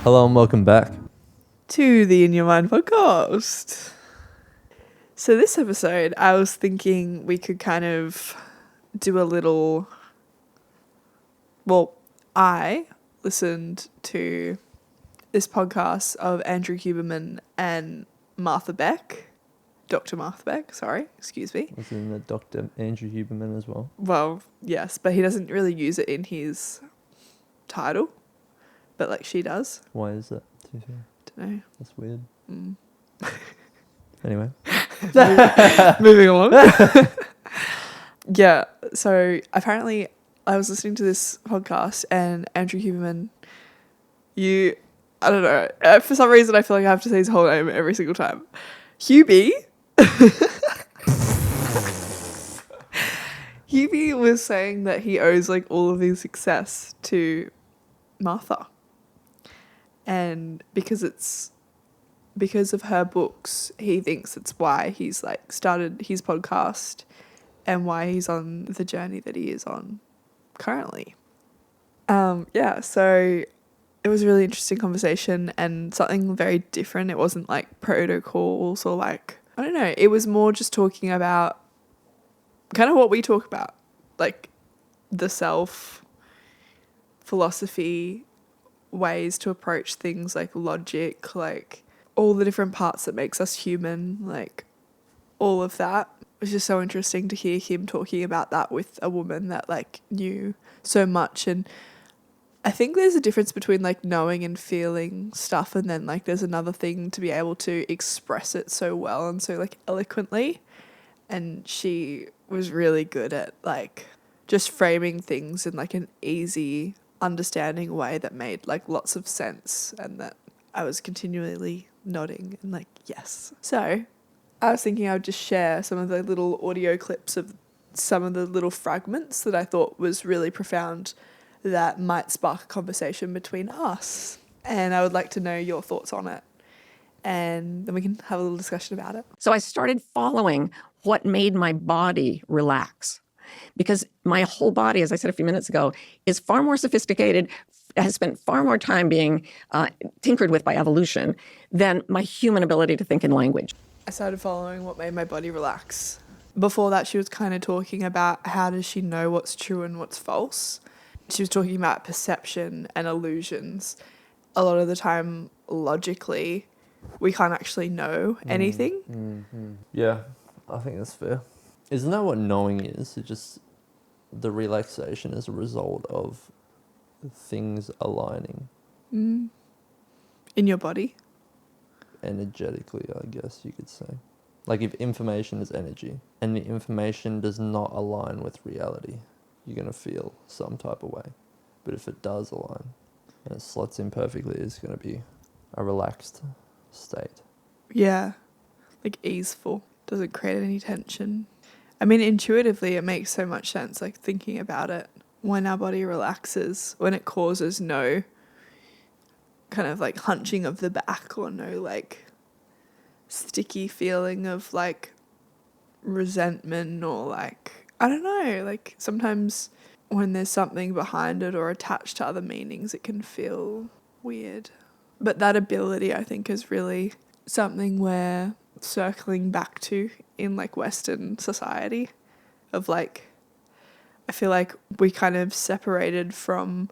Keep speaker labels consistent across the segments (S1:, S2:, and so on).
S1: Hello and welcome back.
S2: To the In Your Mind podcast. So this episode, I was thinking we could kind of do a little... Well, I listened to this podcast of Andrew Huberman and Martha Beck. Dr. Martha Beck, sorry, excuse me.
S1: Was in the Dr. Andrew Huberman as well.
S2: Well, yes, but he doesn't really use it in his title, but like she does.
S1: Why is that?
S2: Don't know.
S1: That's weird. Anyway.
S2: Moving on. Yeah, so apparently I was listening to this podcast and Andrew Huberman, I don't know, for some reason I feel like I have to say his whole name every single time. Hubie. Hubie was saying that he owes like all of his success to Martha. And because of her books, he thinks it's why he's like started his podcast and why he's on the journey that he is on currently. So it was a really interesting conversation and something very different. It wasn't like protocols or like, I don't know, it was more just talking about kind of what we talk about, like the self, philosophy, ways to approach things like logic, like all the different parts that makes us human, like all of that. It was just so interesting to hear him talking about that with a woman that like knew so much. And I think there's a difference between like knowing and feeling stuff, and then like there's another thing to be able to express it so well and so like eloquently. And she was really good at like just framing things in like an easy, understanding way that made like lots of sense, and that I was continually nodding and like, yes. So I was thinking I would just share some of the little audio clips of some of the little fragments that I thought was really profound that might spark a conversation between us. And I would like to know your thoughts on it. And then we can have a little discussion about it.
S3: So I started following what made my body relax, because my whole body, as I said a few minutes ago, is far more sophisticated, has spent far more time being tinkered with by evolution than my human ability to think in language.
S2: I started following what made my body relax. Before that, she was kind of talking about how does she know what's true and what's false. She was talking about perception and illusions. A lot of the time, logically, we can't actually know anything.
S1: Mm-hmm. Yeah, I think that's fair. Isn't that what knowing is? It's just the relaxation as a result of things aligning.
S2: In your body?
S1: Energetically, I guess you could say. Like if information is energy and the information does not align with reality, you're going to feel some type of way. But if it does align and it slots in perfectly, it's going to be a relaxed state.
S2: Yeah, like easeful. Doesn't create any tension. I mean, intuitively, it makes so much sense, like thinking about it. When our body relaxes, when it causes no kind of like hunching of the back or no like sticky feeling of like resentment or like, I don't know, like sometimes when there's something behind it or attached to other meanings, it can feel weird. But that ability, I think, is really something we're circling back to in like Western society of like, I feel like we kind of separated from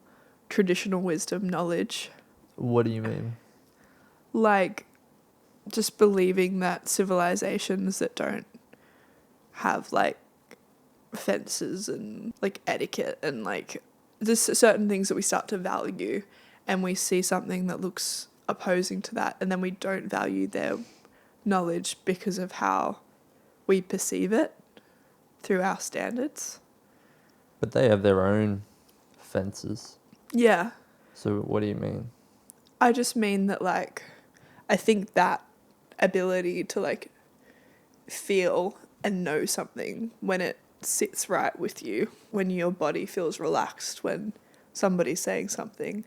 S2: traditional wisdom knowledge.
S1: What do you mean?
S2: Like just believing that civilizations that don't have like fences and like etiquette and like there's certain things that we start to value, and we see something that looks opposing to that, and then we don't value their knowledge because of how we perceive it through our standards.
S1: But they have their own fences.
S2: Yeah.
S1: So what do you mean?
S2: I just mean that like I think that ability to like feel and know something when it sits right with you, when your body feels relaxed when somebody's saying something,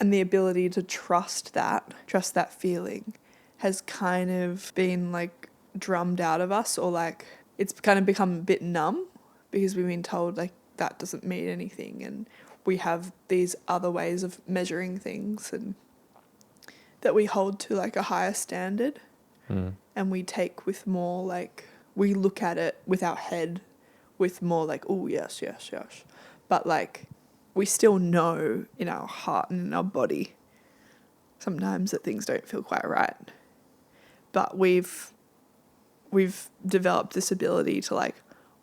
S2: and the ability to trust that feeling has kind of been like drummed out of us, or like it's kind of become a bit numb because we've been told like that doesn't mean anything, and we have these other ways of measuring things. And that we hold to like a higher standard,
S1: Mm.
S2: and we take with more like, we look at it with our head with more like, oh yes, yes, yes, but like we still know in our heart and in our body sometimes that things don't feel quite right, but we've developed this ability to like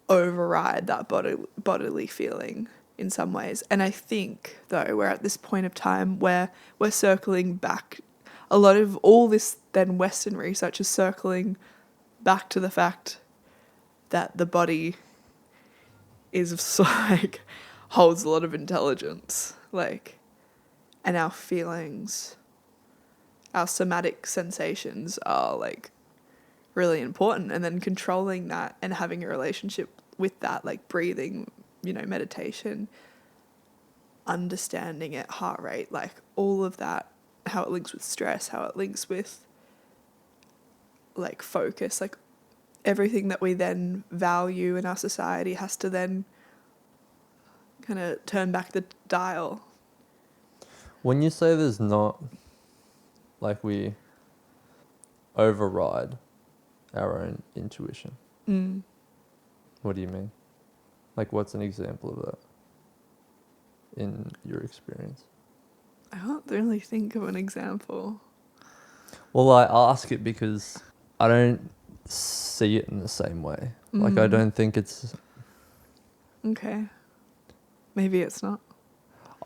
S2: override that bodily feeling in some ways. And I think though we're at this point of time where we're circling back, a lot of all this then Western research is circling back to the fact that the body is like holds a lot of intelligence, like, and our feelings, our somatic sensations are like really important, and then controlling that and having a relationship with that, like breathing, meditation, understanding it, heart rate, like all of that, how it links with stress, how it links with like focus, like everything that we then value in our society has to then kind of turn back the dial.
S1: When you say there's not, like we override our own intuition, what do you mean? Like what's an example of that in your experience?
S2: I can't really think of an example.
S1: Well, I ask it because I don't see it in the same way. Like I don't think it's...
S2: Okay. Maybe it's not.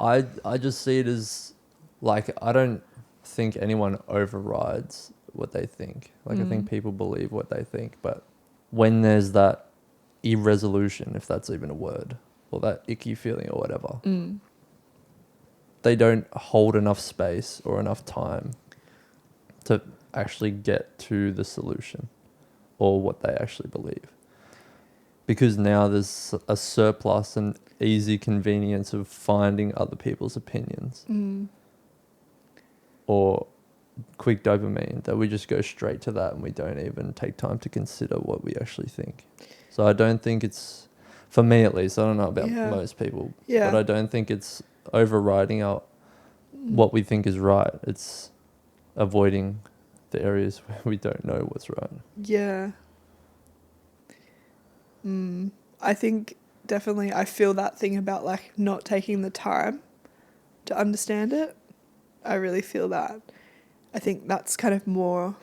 S1: I just see it as like I don't think anyone overrides what they think. Like I think people believe what they think, but when there's that irresolution, if that's even a word, or that icky feeling or whatever, they don't hold enough space or enough time to actually get to the solution or what they actually believe. Because now there's a surplus and easy convenience of finding other people's opinions or quick dopamine that we just go straight to that and we don't even take time to consider what we actually think. So I don't think it's, for me at least, I don't know about most people, but I don't think it's overriding our what we think is right. It's avoiding the areas where we don't know what's right.
S2: Yeah. I think definitely I feel that thing about like not taking the time to understand it. I really feel that. I think that's kind of more,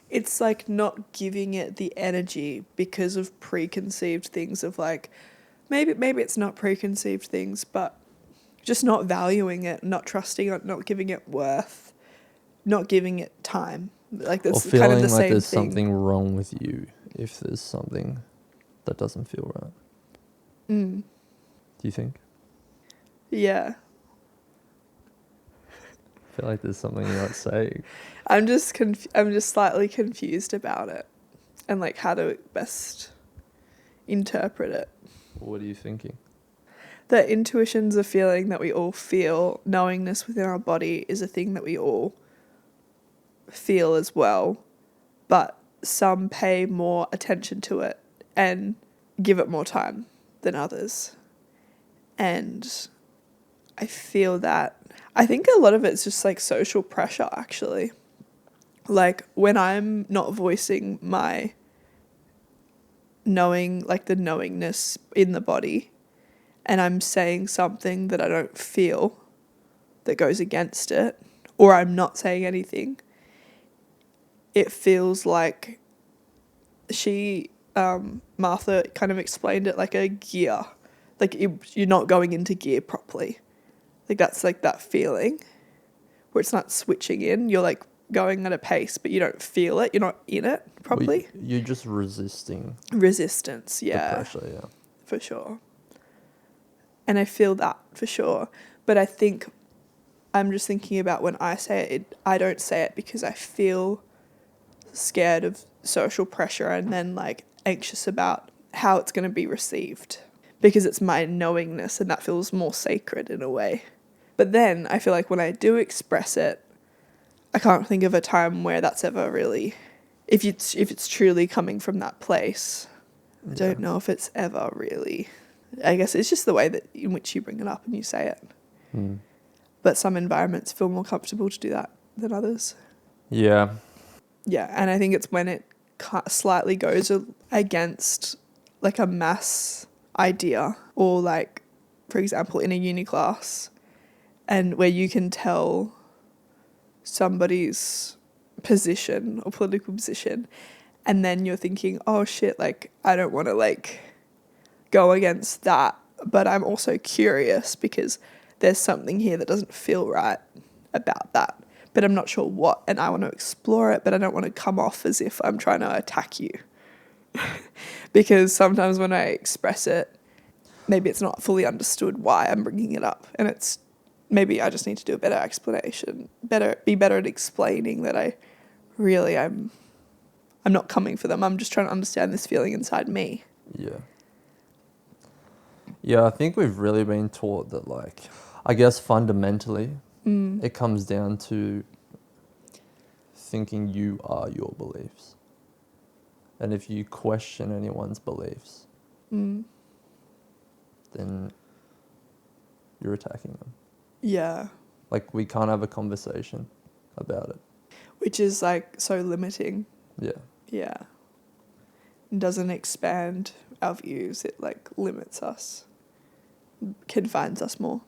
S2: it's like not giving it the energy because of preconceived things of like, maybe it's not preconceived things, but just not valuing it, not trusting it, not giving it worth, not giving it time. Like that's
S1: or feeling
S2: kind of the
S1: like
S2: same
S1: there's
S2: thing.
S1: something wrong with you if there's something that doesn't feel right. Do you think?
S2: Yeah.
S1: I feel like there's something you're not saying.
S2: I'm just slightly confused about it and like how to best interpret it.
S1: What are you thinking?
S2: That intuition's a feeling that we all feel. Knowingness within our body is a thing that we all feel as well, but some pay more attention to it and give it more time than others. And I feel that, I think a lot of it's just like social pressure actually. Like when I'm not voicing my knowing, like the knowingness in the body, and I'm saying something that I don't feel that goes against it, or I'm not saying anything, it feels like Martha kind of explained it like a gear, like you're not going into gear properly. Like that's like that feeling where it's not switching in, you're like going at a pace, but you don't feel it, you're not in it properly.
S1: Well, you're just resisting
S2: Resistance, yeah.
S1: the pressure, yeah.
S2: For sure. And I feel that for sure. But I think I'm just thinking about when I say it, I don't say it because I feel scared of social pressure and then like anxious about how it's going to be received because it's my knowingness and that feels more sacred in a way. But then I feel like when I do express it, I can't think of a time where that's ever really, if it's truly coming from that place, I don't know if it's ever really, I guess it's just the way that in which you bring it up and you say it. But some environments feel more comfortable to do that than others.
S1: Yeah.
S2: Yeah, and I think it's when it slightly goes against like a mass idea, or like, for example, in a uni class, and where you can tell somebody's position or political position, and then you're thinking, oh shit, like I don't want to like go against that, but I'm also curious because there's something here that doesn't feel right about that, but I'm not sure what, and I want to explore it, but I don't want to come off as if I'm trying to attack you. Because sometimes when I express it, maybe it's not fully understood why I'm bringing it up, and it's maybe I just need to do a better explanation, be better at explaining that I'm not coming for them. I'm just trying to understand this feeling inside me.
S1: Yeah. Yeah, I think we've really been taught that, like, I guess fundamentally, it comes down to thinking you are your beliefs. And if you question anyone's beliefs, then you're attacking them.
S2: Yeah.
S1: Like, we can't have a conversation about it.
S2: Which is like so limiting.
S1: Yeah.
S2: Yeah. It doesn't expand our views. It like limits us, confines us more.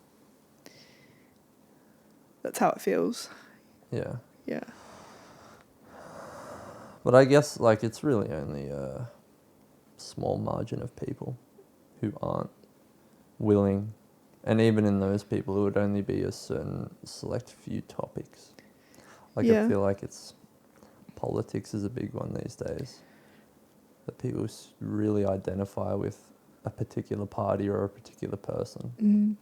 S2: That's how it feels.
S1: Yeah.
S2: Yeah.
S1: But I guess, like, it's really only a small margin of people who aren't willing. And even in those people, it would only be a certain select few topics. Like,
S2: Yeah.
S1: I feel like politics is a big one these days. That people really identify with a particular party or a particular person.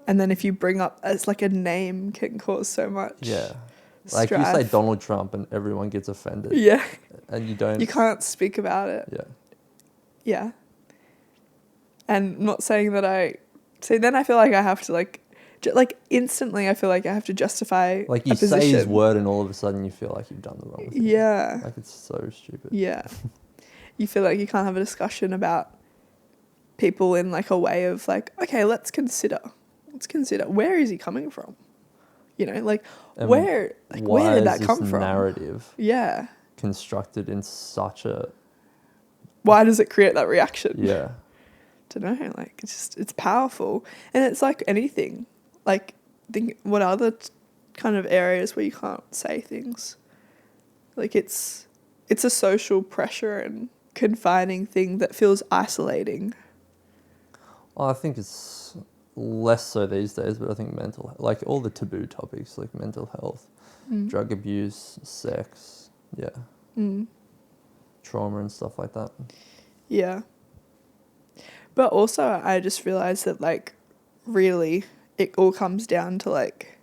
S2: And then if you bring up, it's like a name can cause so much.
S1: Yeah. Like, you say
S2: strife.
S1: Donald Trump and everyone gets offended.
S2: Yeah.
S1: And you don't...
S2: You can't speak about it.
S1: Yeah.
S2: Yeah. And not saying that then I feel like I have to like instantly I feel like I have to justify
S1: Like, you
S2: a
S1: say his
S2: position.
S1: word and all of a sudden you feel like you've done the wrong thing.
S2: Yeah.
S1: Like, it's so stupid.
S2: Yeah. You feel like you can't have a discussion about people in like a way of like, okay, let's consider where is he coming from? You know, like
S1: And
S2: where did that come
S1: this
S2: from?
S1: narrative
S2: Yeah.
S1: constructed in such a...
S2: Why does it create that reaction?
S1: Yeah.
S2: Don't know, like it's powerful, and it's like anything. Like, think what other kind of areas where you can't say things. Like it's a social pressure and confining thing that feels isolating.
S1: Well, I think it's less so these days, but I think like all the taboo topics, like mental health, drug abuse, sex, trauma and stuff like that.
S2: Yeah. But also I just realized that like really it all comes down to like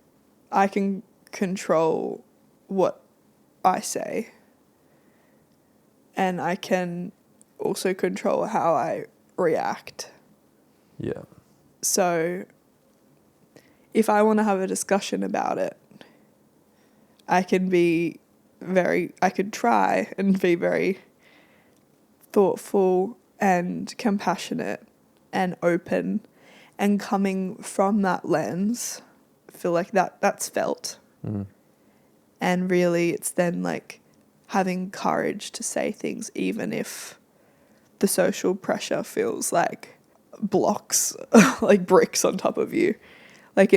S2: I can control what I say, and I can also control how I react.
S1: Yeah.
S2: So if I want to have a discussion about it, I could try and be very thoughtful and compassionate and open, and coming from that lens, I feel like that's felt. And really it's then like having courage to say things even if the social pressure feels like blocks, like bricks on top of you. Like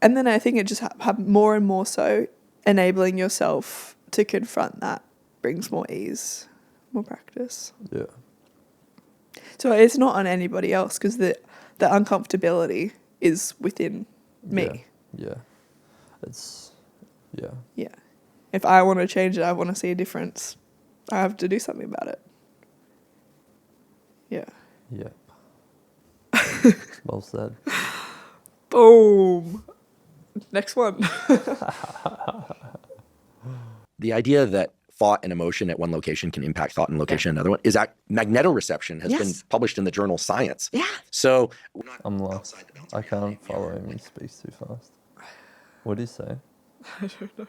S2: and then I think it just have more and more so enabling yourself to confront that brings more ease, more practice.
S1: Yeah.
S2: So it's not on anybody else, because the uncomfortability is within me.
S1: Yeah. It's... Yeah.
S2: Yeah. If I want to change it, I want to see a difference, I have to do something about it. Yeah.
S1: Yep. Well said.
S2: Boom. Next one.
S4: The idea that thought and emotion at one location can impact thought and location at another one is that Magneto-reception has been published in the journal Science.
S3: Yeah.
S4: So
S1: I'm lost. I can't follow him. He speaks too fast. What did he say?
S2: I don't know.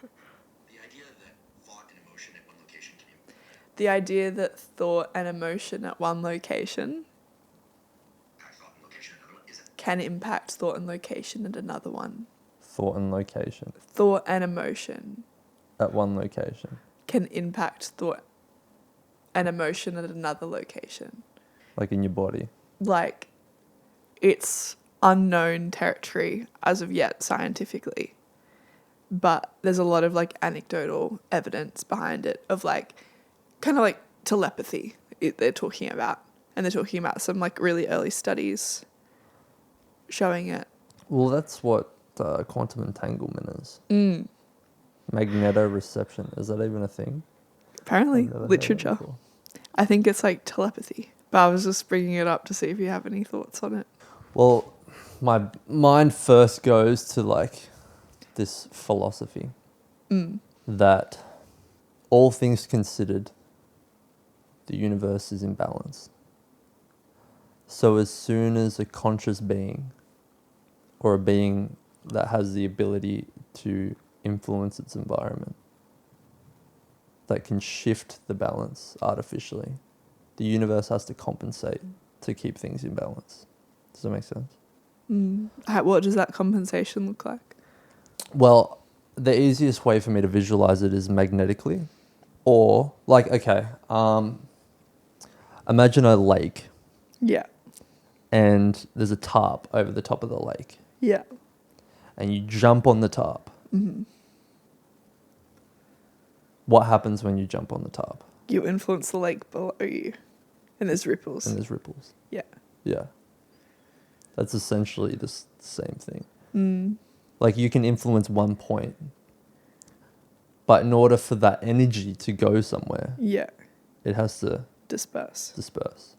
S4: the idea that thought and emotion at one location can impact
S2: The idea that thought and emotion at one location
S4: thought and location at another one is
S2: can impact thought and location at another one.
S1: Thought and location
S2: Thought and emotion
S1: at one location.
S2: can impact thought and emotion at another location.
S1: Like in your body.
S2: Like, it's unknown territory as of yet scientifically, but there's a lot of like anecdotal evidence behind it of like kind of like telepathy they're talking about, and they're talking about some like really early studies showing it.
S1: Well, that's what quantum entanglement is. Magneto-reception. Is that even a thing?
S2: Apparently,
S1: I've never heard of it
S2: literature.
S1: before.
S2: I think it's like telepathy, but I was just bringing it up to see if you have any thoughts on it.
S1: Well, my mind first goes to like this philosophy that all things considered, the universe is in balance. So as soon as a conscious being or a being that has the ability to influence its environment, that can shift the balance artificially, the universe has to compensate to keep things in balance. Does that make sense?
S2: What does that compensation look like?
S1: Well, the easiest way for me to visualize it is magnetically, or like, okay, imagine a lake
S2: Yeah.
S1: and there's a tarp over the top of the lake
S2: Yeah.
S1: and you jump on the tarp. What happens when you jump on the tarp?
S2: You influence the lake below you, and there's ripples.
S1: And there's ripples.
S2: Yeah.
S1: Yeah. That's essentially the same thing. Like you can influence one point, but in order for that energy to go somewhere,
S2: Yeah.
S1: it has to
S2: Disperse.
S1: disperse.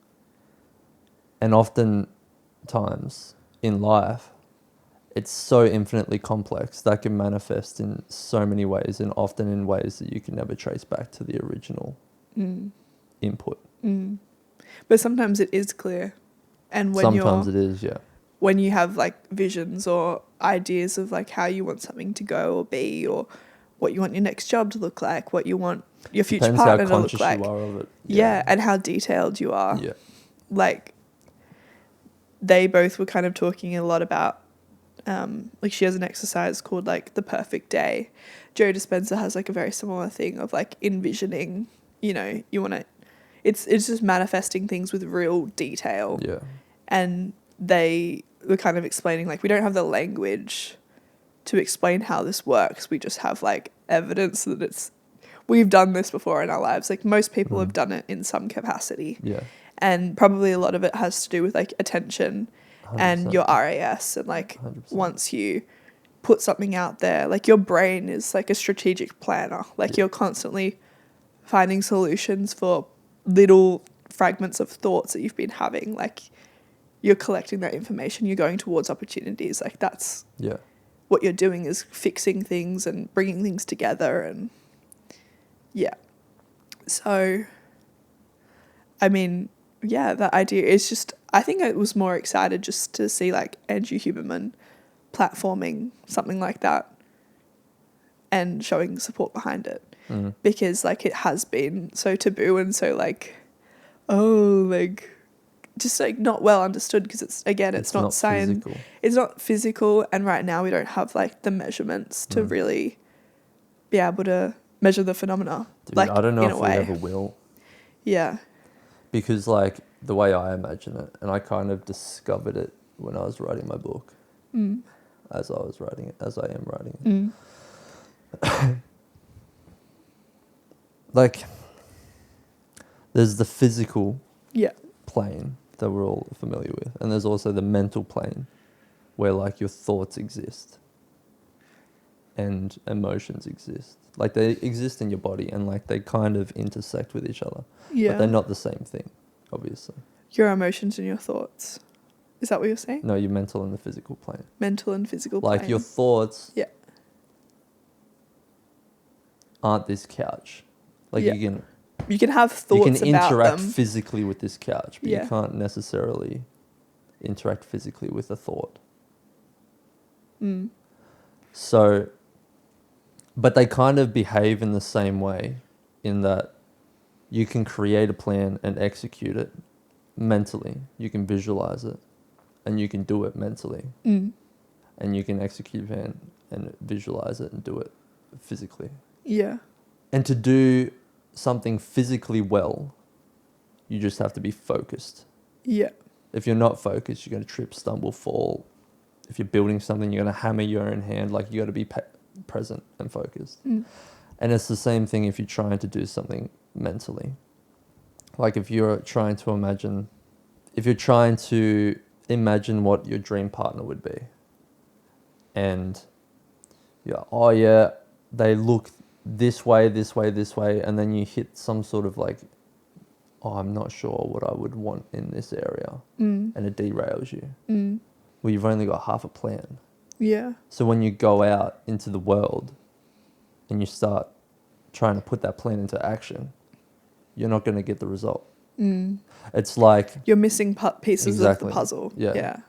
S1: And often times in life, it's so infinitely complex that can manifest in so many ways, and often in ways that you can never trace back to the original input.
S2: But sometimes it is clear. And when
S1: Sometimes it is, yeah.
S2: when you have like visions or ideas of like how you want something to go or be, or what you want your next job to look like, what you want your future
S1: Depends
S2: partner
S1: how
S2: to look
S1: conscious
S2: like.
S1: you are of it.
S2: Yeah, and how detailed you are.
S1: Yeah.
S2: Like, they both were kind of talking a lot about, like she has an exercise called like the perfect day. Joe Dispenza has like a very similar thing of like envisioning, you know, you want to, it's just manifesting things with real detail.
S1: Yeah.
S2: And they were kind of explaining like we don't have the language to explain how this works. We just have like evidence that we've done this before in our lives. Like most people have done it in some capacity.
S1: Yeah.
S2: And probably a lot of it has to do with like attention
S1: 100%.
S2: and your RAS, and like
S1: 100%.
S2: once you put something out there, like your brain is like a strategic planner. Like you're constantly finding solutions for little fragments of thoughts that you've been having. Like you're collecting that information, you're going towards opportunities. Like that's what you're doing, is fixing things and bringing things together. And yeah. So, I mean, yeah, that idea is just, I think I was more excited just to see like Andrew Huberman platforming something like that and showing support behind it. Because like it has been so taboo and so like, oh, like just like not well understood, because it's not science,
S1: physical.
S2: it's not physical, and right now we don't have like the measurements to really be able to measure the phenomena.
S1: Dude,
S2: like
S1: I don't know
S2: in
S1: if
S2: a
S1: we
S2: way.
S1: ever will.
S2: Yeah.
S1: Because like the way I imagine it, and I kind of discovered it when I was writing my book, as I am writing it. Like, there's the physical plane that we're all familiar with, and there's also the mental plane where like your thoughts exist and emotions exist. Like they exist in your body, and like they kind of intersect with each other.
S2: Yeah.
S1: But they're not the same thing, obviously.
S2: Your emotions and your thoughts. Is that what you're saying?
S1: No, your mental and the physical plane.
S2: Mental and physical
S1: Like
S2: plane.
S1: your thoughts
S2: Yeah.
S1: aren't this couch. Like
S2: Yeah. You can have
S1: you
S2: thoughts
S1: can
S2: about
S1: interact
S2: them.
S1: physically with this couch, but
S2: Yeah.
S1: you can't necessarily interact physically with a thought. So, but they kind of behave in the same way, in that you can create a plan and execute it mentally. You can visualize it and you can do it mentally. And you can execute a plan and visualize it and do it physically.
S2: Yeah.
S1: And to do something physically well, you just have to be focused.
S2: Yeah.
S1: If you're not focused, you're going to trip, stumble, fall. If you're building something, you're going to hammer your own hand. Like, you got to be present and focused. And it's the same thing if you're trying to do something mentally. Like, if you're trying to imagine what your dream partner would be, and they look this way, and then you hit some sort of like, I'm not sure what I would want in this area, and it derails you. Well, you've only got half a plan.
S2: Yeah.
S1: So when you go out into the world and you start trying to put that plan into action, you're not going to get the result. It's like
S2: You're missing pieces
S1: Exactly.
S2: of the puzzle.
S1: Yeah.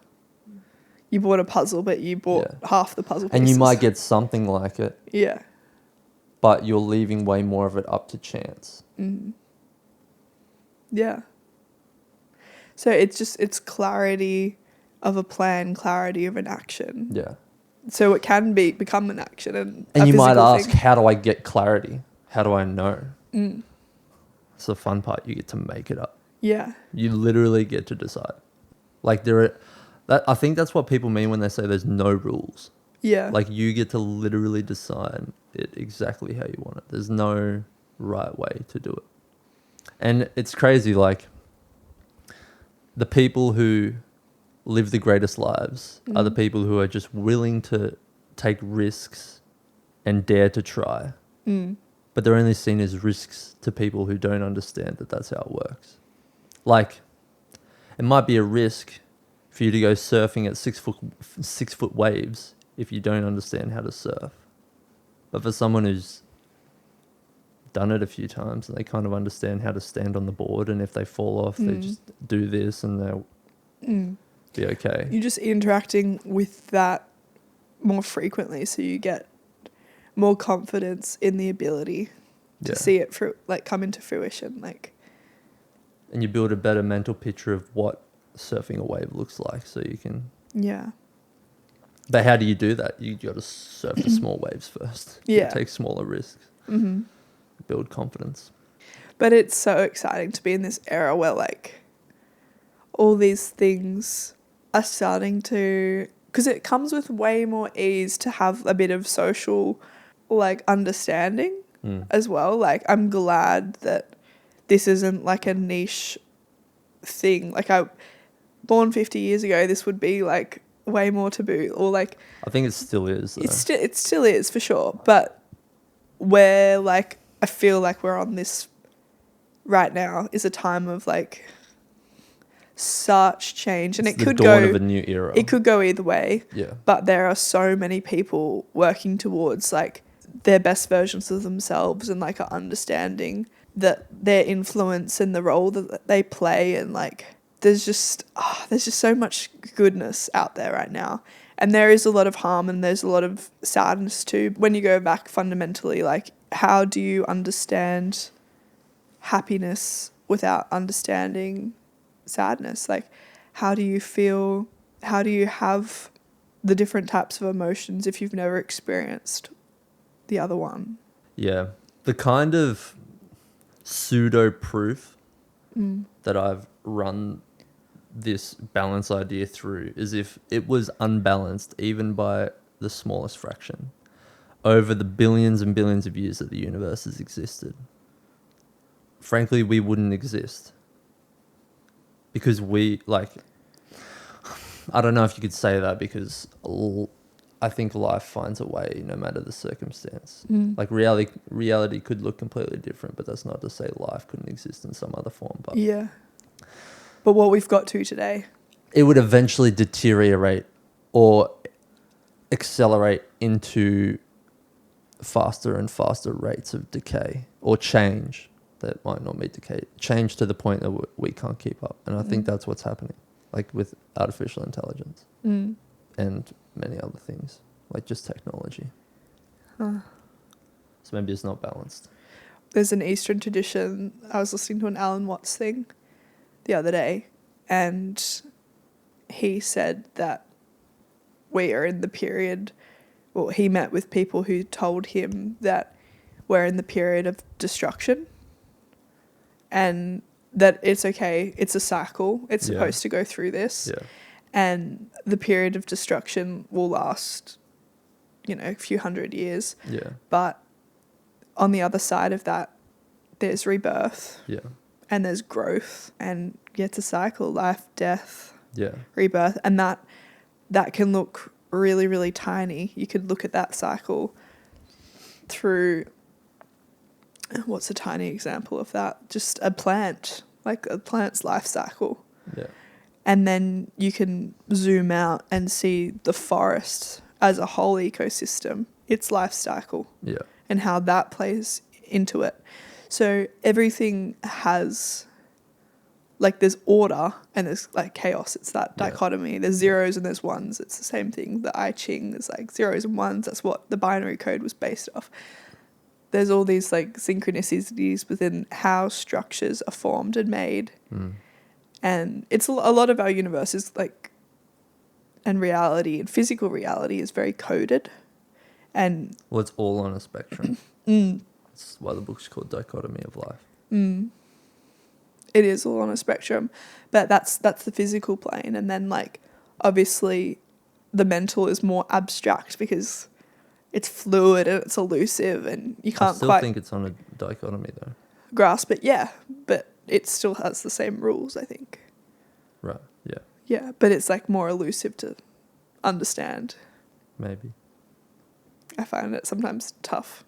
S2: You bought a puzzle, but you bought half the puzzle pieces.
S1: And you might get something like it,
S2: Yeah.
S1: but you're leaving way more of it up to chance.
S2: Yeah. So it's clarity of a plan, clarity of an action.
S1: Yeah.
S2: So it can become an action and
S1: And
S2: a
S1: you might
S2: physical
S1: ask,
S2: thing.
S1: how do I get clarity? How do I know? It's the fun part. You get to make it up.
S2: Yeah.
S1: You literally get to decide. Like, I think that's what people mean when they say there's no rules.
S2: Yeah.
S1: Like, you get to literally decide it exactly how you want it. There's no right way to do it. And it's crazy, like, the people who live the greatest lives are the people who are just willing to take risks and dare to try. But they're only seen as risks to people who don't understand that that's how it works. Like, it might be a risk for you to go surfing at 6 foot waves if you don't understand how to surf. But for someone who's done it a few times and they kind of understand how to stand on the board, and if they fall off, they just do this and they'll be okay.
S2: You're just interacting with that more frequently, so you get more confidence in the ability to see it come into fruition.
S1: And you build a better mental picture of what surfing a wave looks like, so you can.
S2: Yeah.
S1: But how do you do that? You got to surf the small waves first.
S2: Yeah.
S1: Take smaller risks. Build confidence.
S2: But it's so exciting to be in this era where all these things are starting to, because it comes with way more ease to have a bit of social understanding as well. I'm glad that this isn't a niche thing. Born 50 years ago, this would be way more taboo, or
S1: I think it still is, though.
S2: it still is for sure, but where I feel like we're on this right now is a time of such change, and
S1: It's
S2: it
S1: the
S2: could
S1: dawn
S2: go
S1: of a new era.
S2: it could go either way.
S1: Yeah.
S2: But there are so many people working towards their best versions of themselves, and are understanding that their influence and the role that they play, and there's just so much goodness out there right now. And there is a lot of harm and there's a lot of sadness too. When you go back fundamentally, how do you understand happiness without understanding sadness? How do you feel? How do you have the different types of emotions if you've never experienced the other one?
S1: Yeah. The kind of pseudo proof that I've run this balance idea through is if it was unbalanced even by the smallest fraction over the billions and billions of years that the universe has existed, frankly, we wouldn't exist. Because I don't know if you could say that, because I think life finds a way no matter the circumstance. Reality could look completely different, but that's not to say life couldn't exist in some other form. But
S2: Yeah. But what we've got to today,
S1: it would eventually deteriorate or accelerate into faster and faster rates of decay or change that might not be decay, change to the point that we can't keep up. And I think that's what's happening, with artificial intelligence and many other things, just technology. So maybe it's not balanced.
S2: there's an Eastern tradition. I was listening to an Alan Watts thing the other day, and he said that we are in the period well, he met with people who told him that we're in the period of destruction and that it's okay, it's a cycle, it's supposed to go through this.
S1: Yeah.
S2: And the period of destruction will last, a few hundred years.
S1: Yeah.
S2: But on the other side of that, there's rebirth.
S1: Yeah.
S2: And there's growth. And it's a cycle, life, death,
S1: Yeah.
S2: rebirth. And that can look really, really tiny. You could look at that cycle through, what's a tiny example of that? Just a plant, like a plant's life cycle.
S1: Yeah.
S2: And then you can zoom out and see the forest as a whole ecosystem, its life cycle,
S1: Yeah.
S2: and how that plays into it. So everything has, like, there's order and there's like chaos. It's that dichotomy. There's zeros and there's ones. It's the same thing. The I Ching, there's like zeros and ones. That's what the binary code was based off. There's all these like synchronicities within how structures are formed and made. And it's a lot of our universe is like, and reality and physical reality is very coded. And
S1: Well, it's all on a spectrum. That's why the book's called Dichotomy of Life.
S2: it is all on a spectrum, but that's the physical plane. And then like, obviously the mental is more abstract because it's fluid and it's elusive and you
S1: I
S2: can't
S1: still
S2: quite
S1: think it's on a dichotomy though.
S2: grasp it. Yeah, but it still has the same rules, I think.
S1: Right. Yeah.
S2: Yeah, but it's like more elusive to understand.
S1: Maybe.
S2: I find it sometimes tough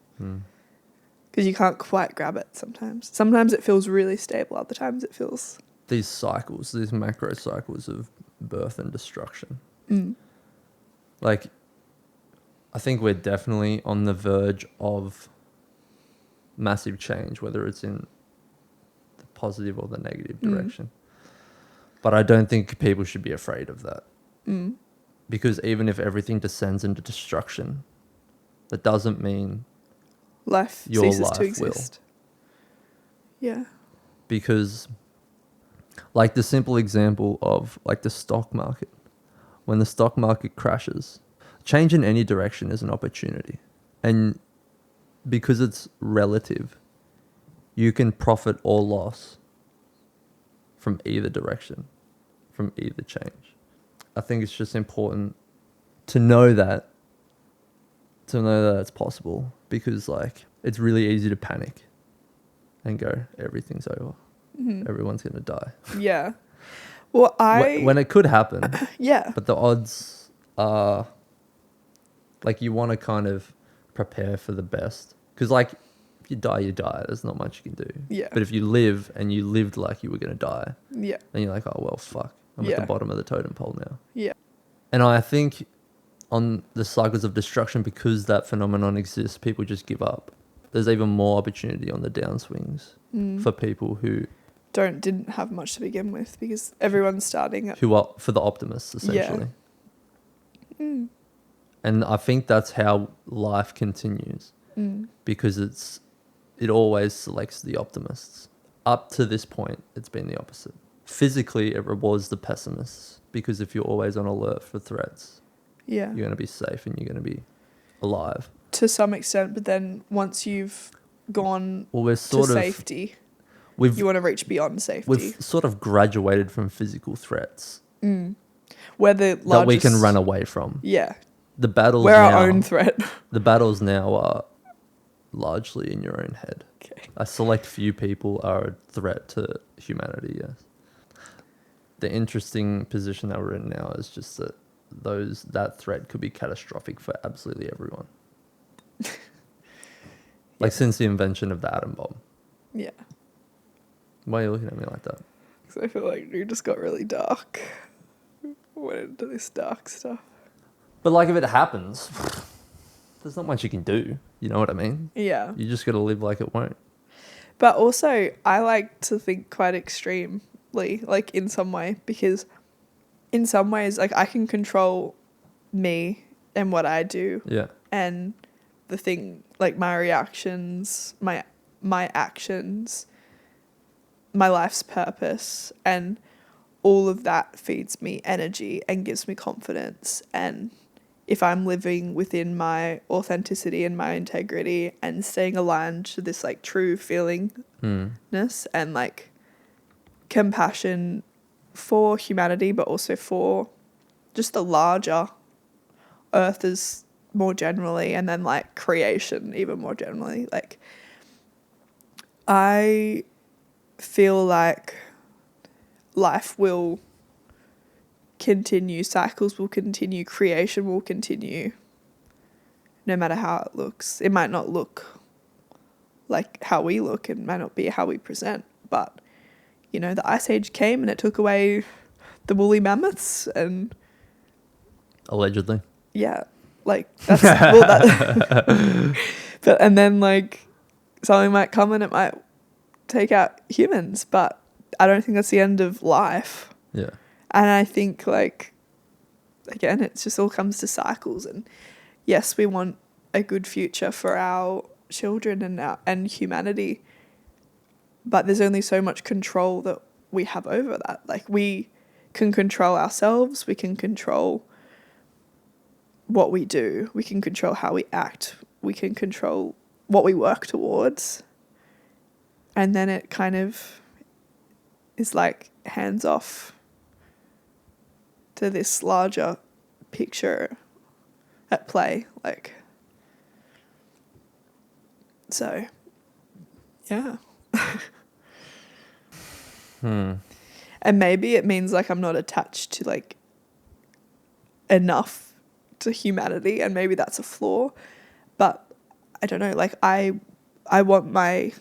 S2: because you can't quite grab it sometimes. Sometimes it feels really stable, other times it feels...
S1: These cycles, these macro cycles of birth and destruction. Like, I think we're definitely on the verge of massive change, whether it's in the positive or the negative direction. But I don't think people should be afraid of that. Because even if everything descends into destruction, that doesn't mean
S2: Life
S1: your
S2: ceases
S1: life
S2: to exist. Yeah.
S1: Because, like, the simple example of like the stock market, when the stock market crashes, change in any direction is an opportunity. And because it's relative, you can profit or loss from either direction, from either change. I think it's just important to know that it's possible, because like it's really easy to panic and go, everything's over. Everyone's going to die.
S2: Yeah. Well,
S1: When it could happen.
S2: Yeah.
S1: But the odds are, like, you want to kind of prepare for the best. Because, like, if you die, you die. There's not much you can do.
S2: Yeah.
S1: But if you live and you lived like you were going to die,
S2: Yeah.
S1: then you're like, oh, well, fuck. I'm at
S2: Yeah.
S1: the bottom of the totem pole now.
S2: Yeah.
S1: And I think on the cycles of destruction, because that phenomenon exists, people just give up. There's even more opportunity on the downswings for people who
S2: Didn't have much to begin with, because everyone's starting at...
S1: who are for the optimists, essentially. And I think that's how life continues, because it always selects the optimists. Up to this point, it's been the opposite. Physically, it rewards the pessimists, because if you're always on alert for threats,
S2: Yeah.
S1: you're going to be safe and you're going to be alive.
S2: To some extent, but then once you've gone
S1: Well, we're
S2: to
S1: sort of
S2: safety,
S1: we've
S2: you want to reach beyond safety.
S1: we've sort of graduated from physical threats
S2: Where the largest...
S1: that we can run away from.
S2: Yeah.
S1: The battles
S2: We're
S1: now,
S2: our own threat.
S1: the battles now are largely in your own head.
S2: Okay.
S1: A select few people are a threat to humanity, yes. The interesting position that we're in now is just that that threat could be catastrophic for absolutely everyone. Like, since the invention of the atom bomb.
S2: Yeah.
S1: Why are you looking at me like that?
S2: So I feel like you just got really dark. Went into this dark stuff.
S1: But like, if it happens, there's not much you can do. You know what I mean?
S2: Yeah.
S1: You just got to live like it won't.
S2: But also, I like to think quite extremely, like, in some way, because in some ways, like, I can control me and what I do.
S1: Yeah.
S2: And the thing, like, my reactions, my actions, my life's purpose, and all of that feeds me energy and gives me confidence and if I'm living within my authenticity and my integrity and staying aligned to this like true feelingness and like compassion for humanity, but also for just the larger earth as more generally, and then like creation even more generally. Like I feel like life will continue, cycles will continue, creation will continue, no matter how it looks. It might not look like how we look, it might not be how we present, but you know, the Ice Age came and it took away the woolly mammoths and
S1: Allegedly.
S2: yeah, like that's well, that but and then like something might come and it might take out humans, but I don't think that's the end of life.
S1: Yeah.
S2: And I think like again, it just all comes to cycles, and yes, we want a good future for our children and humanity, but there's only so much control that we have over that. Like we can control ourselves, we can control what we do, we can control how we act, we can control what we work towards, and then it kind of is like hands off to this larger picture at play. Like, so yeah. And maybe it means like I'm not attached to like enough to humanity, and maybe that's a flaw, but I don't know, like I want my,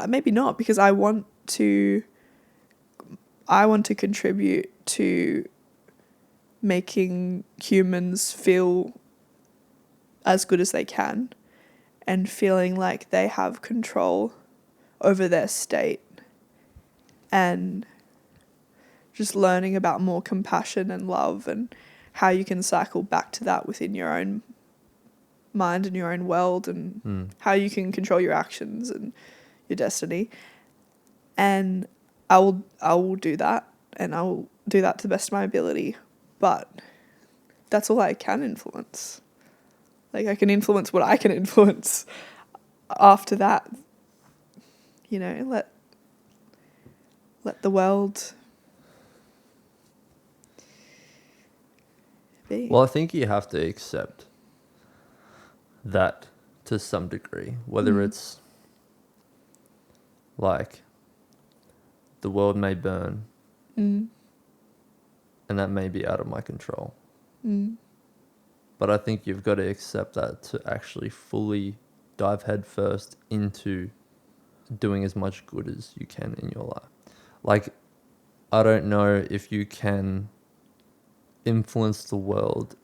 S2: maybe not, because I want to contribute to making humans feel as good as they can and feeling like they have control over their state, and just learning about more compassion and love and how you can cycle back to that within your own mind and your own world, and how you can control your actions and your destiny. And I will do that, and I will do that to the best of my ability, but that's all I can influence. Like I can influence what I can influence. After that, you know, let the world be.
S1: Well, I think you have to accept that to some degree, whether it's like the world may burn and that may be out of my control. But I think you've got to accept that to actually fully dive headfirst into doing as much good as you can in your life. Like, I don't know if you can influence the world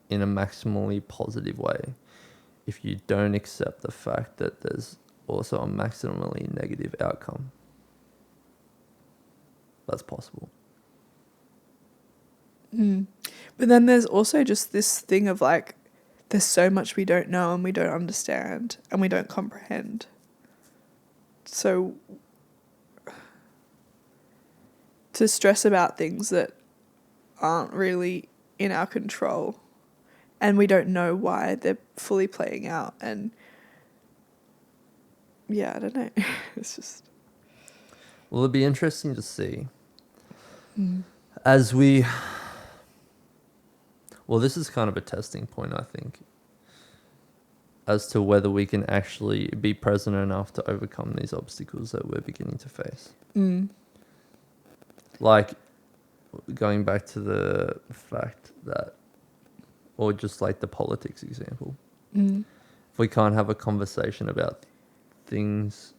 S1: in a maximally positive way if you don't accept the fact that there's also a maximally negative outcome. That's possible.
S2: But then there's also just this thing of like, there's so much we don't know and we don't understand and we don't comprehend. So to stress about things that aren't really in our control and we don't know why they're fully playing out, and yeah, I don't know. It's just...
S1: Well, it'd be interesting to see as we... Well, this is kind of a testing point, I think, as to whether we can actually be present enough to overcome these obstacles that we're beginning to face. Like, going back to the fact that, or just like the politics example, if we can't have a conversation about things,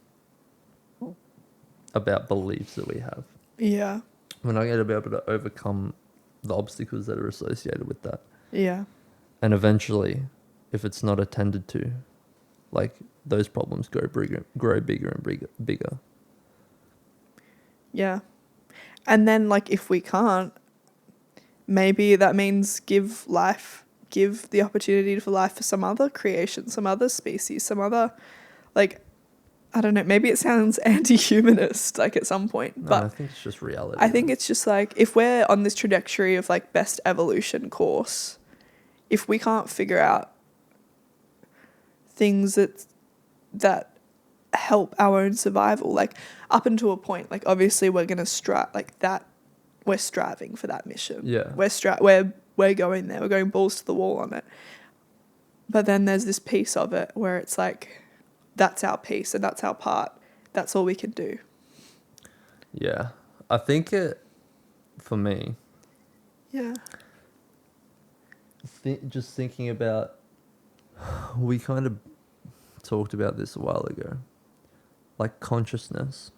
S1: about beliefs that we have,
S2: Yeah.
S1: we're not going to be able to overcome the obstacles that are associated with that.
S2: Yeah.
S1: And eventually, if it's not attended to, like, those problems grow bigger and bigger.
S2: Yeah. And then, like, if we can't, maybe that means give the opportunity for life for some other creation, some other species, some other, like, I don't know, maybe it sounds anti-humanist, like, at some point.
S1: No,
S2: but
S1: I think it's just reality.
S2: I think it's just, like, if we're on this trajectory of, like, best evolution course, if we can't figure out things that help our own survival, like up until a point, like obviously we're gonna strive like that. We're striving for that mission.
S1: Yeah.
S2: We're going there. We're going balls to the wall on it. But then there's this piece of it where it's like, that's our piece and that's our part. That's all we can do.
S1: Yeah. I think for me,
S2: Yeah.
S1: just thinking about, we kind of talked about this a while ago, like consciousness,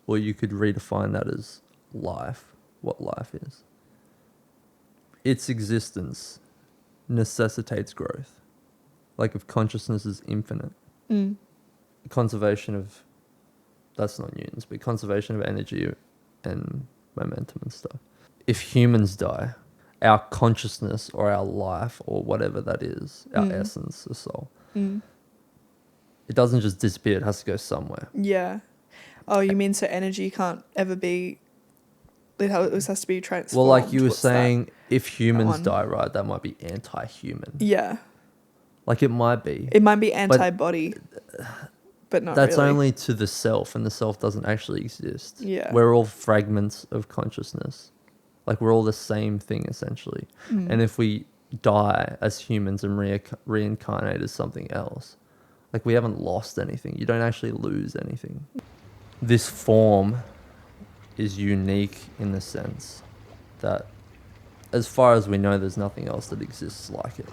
S1: or you could redefine that as life, what life is. Its existence necessitates growth. Like if consciousness is infinite, conservation of, that's not Newton's, but conservation of energy and momentum and stuff. If humans die, our consciousness or our life or whatever that is, our essence, the soul, it doesn't just disappear, it has to go somewhere.
S2: Yeah. Oh, you mean so energy can't ever be, it has to be transformed?
S1: Well, like you were
S2: What's that?
S1: saying, if humans
S2: one?
S1: die, right, that might be anti-human.
S2: Yeah.
S1: Like it might be.
S2: It might be antibody, but not
S1: That's
S2: really.
S1: only to the self, and the self doesn't actually exist.
S2: Yeah.
S1: We're all fragments of consciousness. Like we're all the same thing, essentially. And if we die as humans and reincarnate as something else, like we haven't lost anything. You don't actually lose anything. This form is unique in the sense that, as far as we know, there's nothing else that exists like it.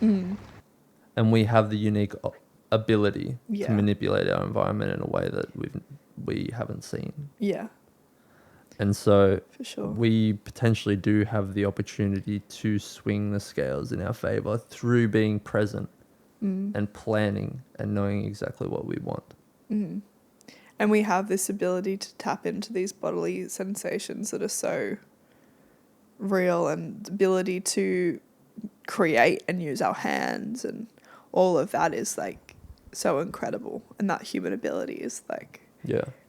S1: And we have the unique ability to manipulate our environment in a way that we haven't seen.
S2: Yeah.
S1: And so
S2: For sure.
S1: we potentially do have the opportunity to swing the scales in our favor through being present and planning and knowing exactly what we want.
S2: And we have this ability to tap into these bodily sensations that are so real, and the ability to create and use our hands, and all of that is like so incredible. And that human ability is like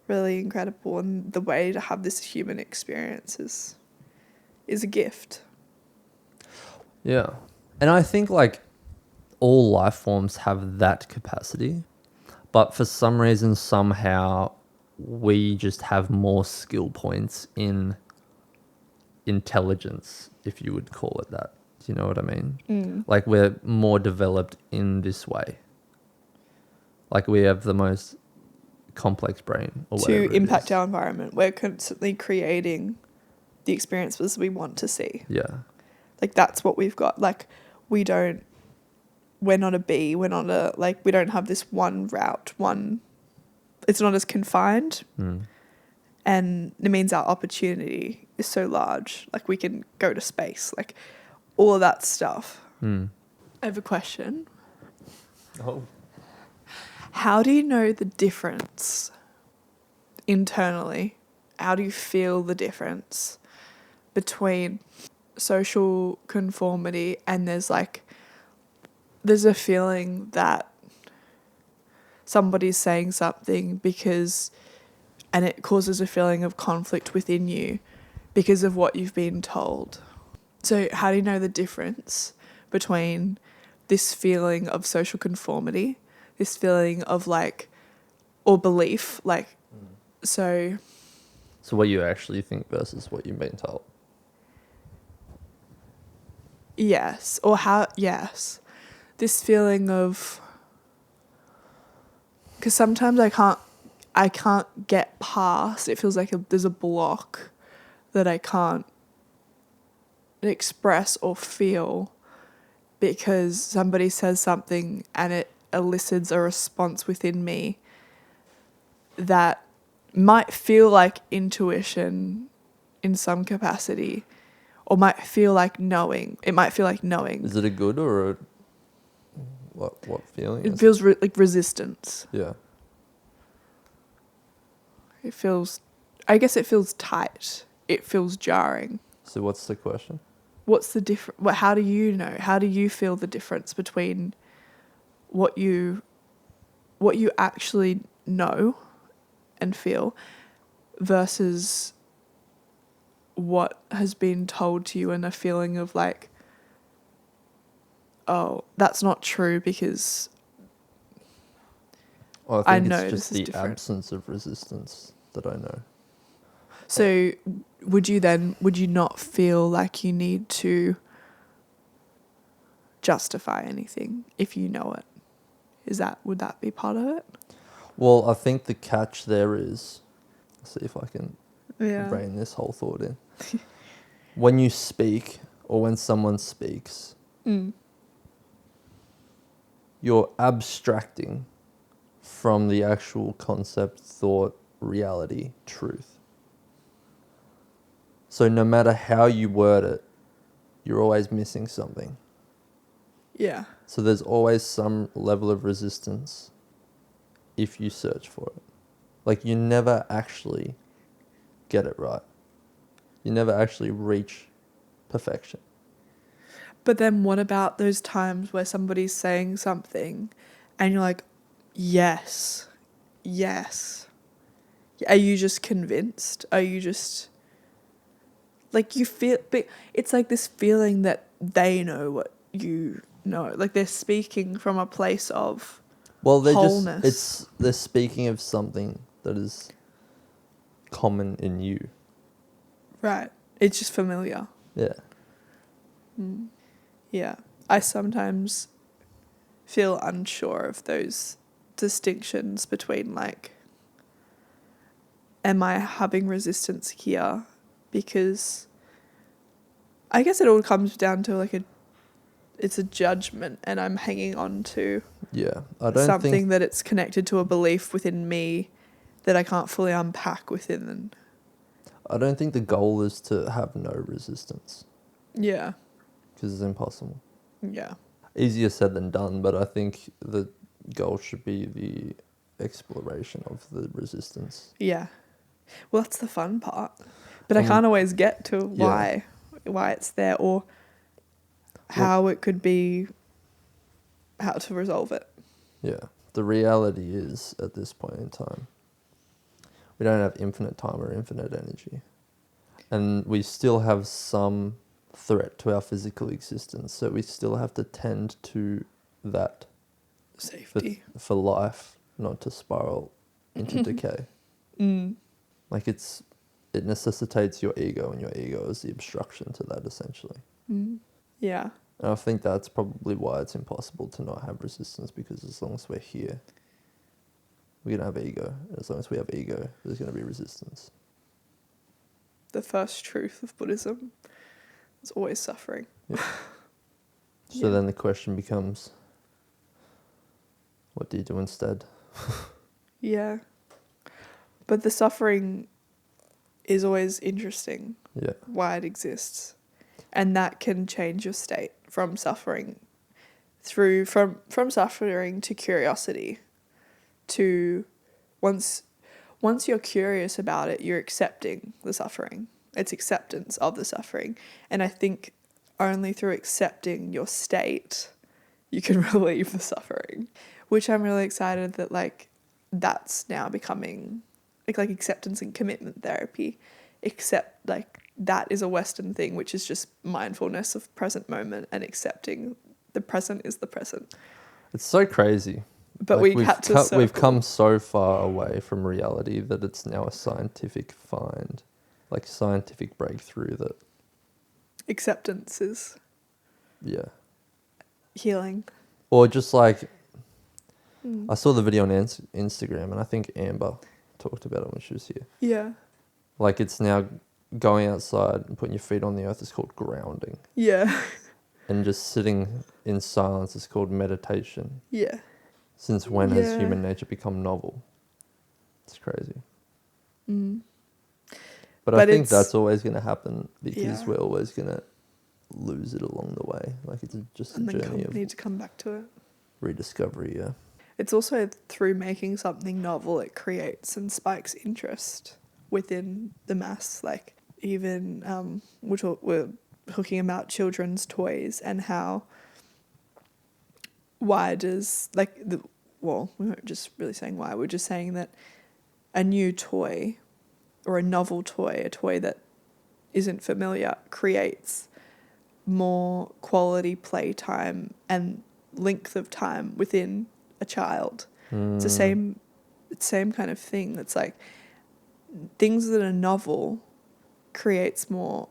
S2: really incredible. And the way to have this human experience is a gift.
S1: Yeah. And I think like all life forms have that capacity, but for some reason, somehow we just have more skill points in intelligence, if you would call it that. Do you know what I mean? Like we're more developed in this way. Like we have the most complex brain or whatever
S2: To impact our environment. We're constantly creating the experiences we want to see.
S1: Yeah.
S2: Like that's what we've got. Like we're not a bee. We're not we don't have this one route, it's not as confined. And it means our opportunity is so large. Like we can go to space, like all of that stuff. I have a question.
S1: Oh.
S2: How do you know the difference internally? How do you feel the difference between social conformity and there's a feeling that somebody's saying something and it causes a feeling of conflict within you because of what you've been told? So how do you know the difference between this feeling of social conformity, this feeling of or belief, so
S1: what you actually think versus what you've been told?
S2: Yes. This feeling of, because sometimes I can't get past, it feels like there's a block that I can't express or feel because somebody says something and it elicits a response within me that might feel like intuition in some capacity, or might feel like knowing. It might feel like knowing.
S1: Is it a good or a what feeling?
S2: It feels like resistance.
S1: Yeah.
S2: I guess it feels tight. It feels jarring.
S1: So what's the question?
S2: What's the difference? How do you know? How do you feel the difference between what you actually know and feel versus what has been told to you, and a feeling of oh, that's not true because
S1: Well,
S2: I
S1: I think
S2: know
S1: it's
S2: this
S1: just
S2: is
S1: the
S2: different.
S1: absence of resistance that I know.
S2: So would you not feel like you need to justify anything if you know it? Would that be part of it?
S1: Well, I think the catch there is, let's see if I can
S2: Yeah.
S1: rein this whole thought in. When you speak, or when someone speaks,
S2: Mm.
S1: you're abstracting from the actual concept, thought, reality, truth. So no matter how you word it, you're always missing something.
S2: Yeah.
S1: So there's always some level of resistance if you search for it. Like, you never actually get it right. You never actually reach perfection.
S2: But then what about those times where somebody's saying something and you're like, yes, yes. Are you just convinced? Are you just like you feel, but it's like this feeling that they know what you know. Like they're speaking from a place of
S1: Well,
S2: wholeness.
S1: they're speaking of something that is common in you.
S2: Right. It's just familiar.
S1: Yeah.
S2: Yeah. I sometimes feel unsure of those distinctions between like, am I having resistance here? Because I guess it all comes down to like it's a judgment and I'm hanging on to
S1: Yeah. I don't
S2: something
S1: think
S2: that it's connected to a belief within me that I can't fully unpack within.
S1: the goal is to have no resistance,
S2: Yeah.
S1: because it's impossible.
S2: Yeah.
S1: Easier said than done, but I think the goal should be the exploration of the resistance.
S2: Yeah. Well, that's the fun part. But I
S1: And
S2: can't always get to
S1: yeah.
S2: why it's there or how it could be, how to resolve it.
S1: Yeah. The reality is, at this point in time, we don't have infinite time or infinite energy. And we still have some threat to our physical existence. So we still have to tend to that
S2: Safety.
S1: for life, not to spiral into decay.
S2: Mm.
S1: Like it necessitates your ego, and your ego is the obstruction to that, essentially.
S2: Mm. Yeah.
S1: And I think that's probably why it's impossible to not have resistance, because as long as we're here, we're going to have ego. And as long as we have ego, there's going to be resistance.
S2: The first truth of Buddhism is always suffering.
S1: Yeah. So then the question becomes, what do you do instead?
S2: Yeah. But the suffering is always interesting.
S1: Yeah.
S2: Why it exists. And that can change your state from suffering from suffering to curiosity to once you're curious about it, you're accepting the suffering. It's acceptance of the suffering. And I think only through accepting your state you can relieve the suffering, which I'm really excited that like that's now becoming like acceptance and commitment therapy, except like that is a Western thing, which is just mindfulness of present moment and accepting the present is the present.
S1: It's so crazy.
S2: But
S1: Like,
S2: we had to circle.
S1: we've come so far away from reality that it's now a scientific find, like scientific breakthrough that,
S2: Acceptance is
S1: yeah.
S2: healing.
S1: Or just like, I saw the video on Instagram, and I think Amber talked about it when she was here.
S2: Yeah.
S1: Like, it's now going outside and putting your feet on the earth is called grounding.
S2: Yeah.
S1: And just sitting in silence is called meditation.
S2: Yeah.
S1: Since when has
S2: Yeah.
S1: human nature become novel? It's crazy.
S2: Mm.
S1: But I think that's always going to happen, because
S2: Yeah.
S1: we're always going to lose it along the way. Like, it's just a
S2: and then
S1: journey of
S2: need to come back to it.
S1: rediscovery, yeah.
S2: It's also through making something novel, it creates and spikes interest within the mass. Like even we're talking about children's toys and how why does we weren't just really saying why, we're just saying that a new toy or a novel toy, a toy that isn't familiar, creates more quality playtime and length of time within a child. It's the same kind of thing. It's like things that are novel creates more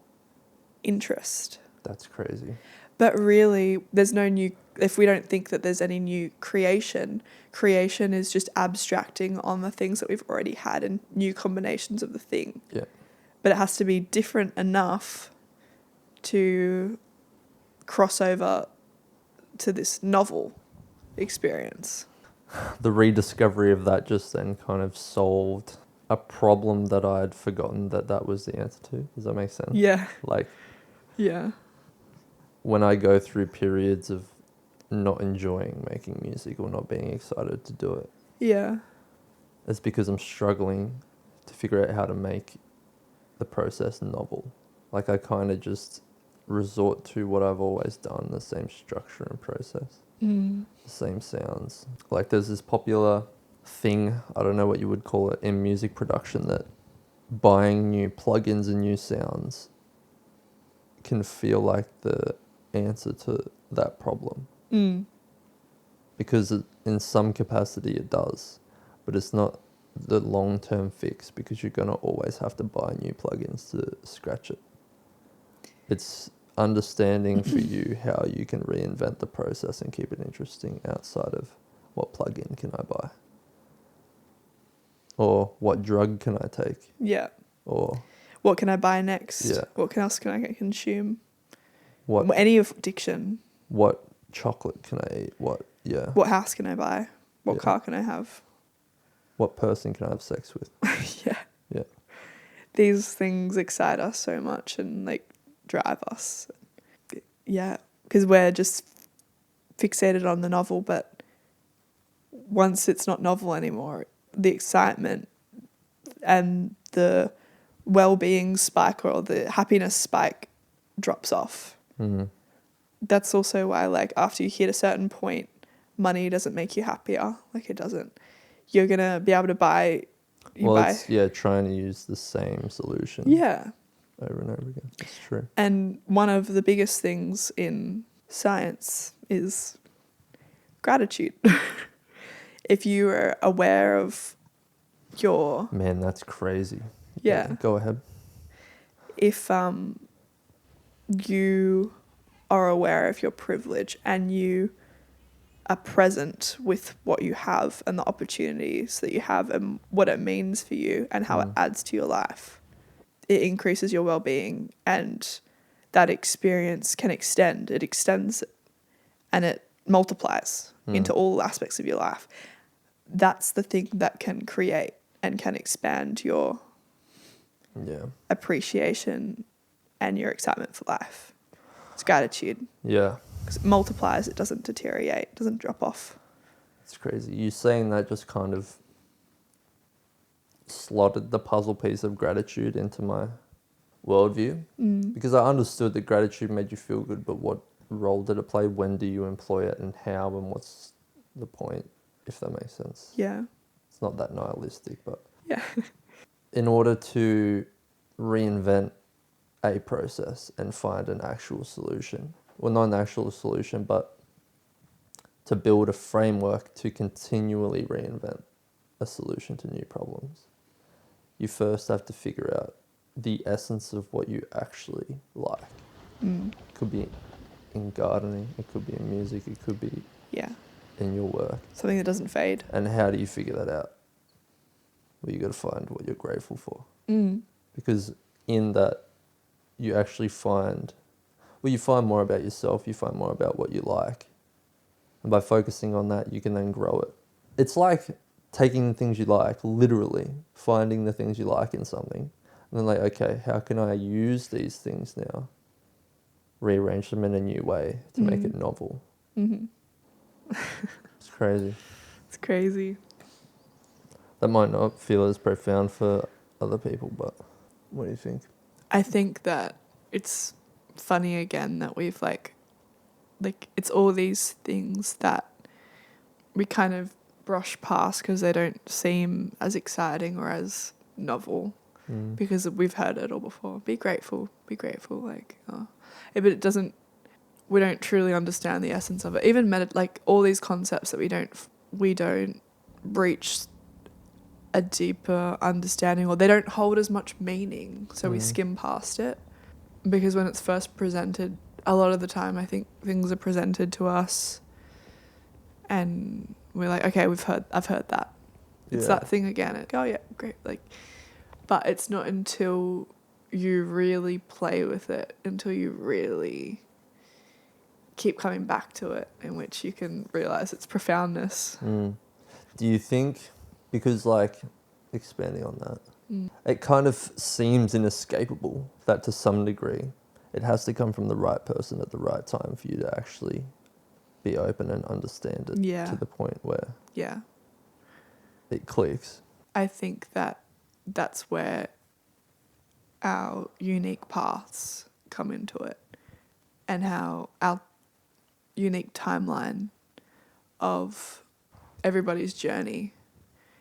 S2: interest.
S1: That's crazy.
S2: But really, there's no new, if we don't think that there's any new creation is just abstracting on the things that we've already had and new combinations of the thing.
S1: Yeah.
S2: But it has to be different enough to cross over to this novel experience.
S1: The rediscovery of that just then kind of solved a problem that I'd forgotten that was the answer to. Does that make sense?
S2: Yeah.
S1: Like,
S2: Yeah.
S1: when I go through periods of not enjoying making music or not being excited to do it,
S2: Yeah.
S1: it's because I'm struggling to figure out how to make the process novel. Like, I kind of just resort to what I've always done, the same structure and process, the same sounds. Like, there's this popular thing, I don't know what you would call it, in music production, that buying new plugins and new sounds can feel like the answer to that problem. Because in some capacity it does, but it's not the long-term fix, because you're going to always have to buy new plugins to scratch it. It's understanding for you how you can reinvent the process and keep it interesting outside of what plugin can I buy, or what drug can I take,
S2: Yeah.
S1: or
S2: What can I buy next?
S1: Yeah.
S2: What else can I consume?
S1: what
S2: Any addiction.
S1: what chocolate can I eat, what
S2: What house can I buy? What
S1: Yeah.
S2: car can I have?
S1: what person can I have sex with.
S2: Yeah.
S1: Yeah.
S2: These things excite us so much and like drive us. Yeah. Because we're just fixated on the novel, but once it's not novel anymore, the excitement and the well-being spike or the happiness spike drops off. That's also why, like, after you hit a certain point, money doesn't make you happier. Like, it doesn't. You're gonna be able to buy.
S1: It's trying to use the same solution.
S2: Yeah.
S1: Over and over again. It's true.
S2: And one of the biggest things in science is gratitude. If you are aware of your...
S1: Man, that's crazy.
S2: Yeah.
S1: Go ahead.
S2: If you are aware of your privilege and you are present with what you have and the opportunities that you have and what it means for you and how it adds to your life, it increases your well-being, and that experience can extend. It extends and it multiplies into all aspects of your life. That's the thing that can create and can expand your appreciation and your excitement for life. It's gratitude.
S1: Yeah.
S2: Because it multiplies, it doesn't deteriorate, it doesn't drop off.
S1: It's crazy. You saying that just kind of slotted the puzzle piece of gratitude into my worldview. Because I understood that gratitude made you feel good, but what role did it play? When do you employ it, and how, and what's the point, if that makes sense?
S2: Yeah.
S1: It's not that nihilistic, but
S2: Yeah.
S1: in order to reinvent a process and find an actual solution, well, not an actual solution, but to build a framework to continually reinvent a solution to new problems, you first have to figure out the essence of what you actually like. It could be in gardening, it could be in music, it could be
S2: Yeah.
S1: in your work.
S2: Something that doesn't fade.
S1: And how do you figure that out? Well, you got to find what you're grateful for. Because in that, you actually find, well, you find more about yourself, you find more about what you like. And by focusing on that, you can then grow it. It's like taking the things you like, literally finding the things you like in something. And then like, okay, how can I use these things now? Rearrange them in a new way to make it novel. It's crazy.
S2: It's crazy.
S1: That might not feel as profound for other people, but what do you think?
S2: I think that it's funny again that we've like it's all these things that we kind of brush past because they don't seem as exciting or as novel because we've heard it all before. Be grateful, like, but it doesn't we don't truly understand the essence of it. Even like all these concepts that we don't reach a deeper understanding, or they don't hold as much meaning, so we skim past it. Because when it's first presented, a lot of the time I think things are presented to us and we're like, okay, I've heard that. It's that thing again. Oh yeah, great. Like, but it's not until you really play with it, until you really keep coming back to it, in which you can realize its profoundness.
S1: Do you think, because like, expanding on that, it kind of seems inescapable that to some degree it has to come from the right person at the right time for you to actually be open and understand it to the point where it clicks?
S2: I think that that's where our unique paths come into it, and how our unique timeline of everybody's journey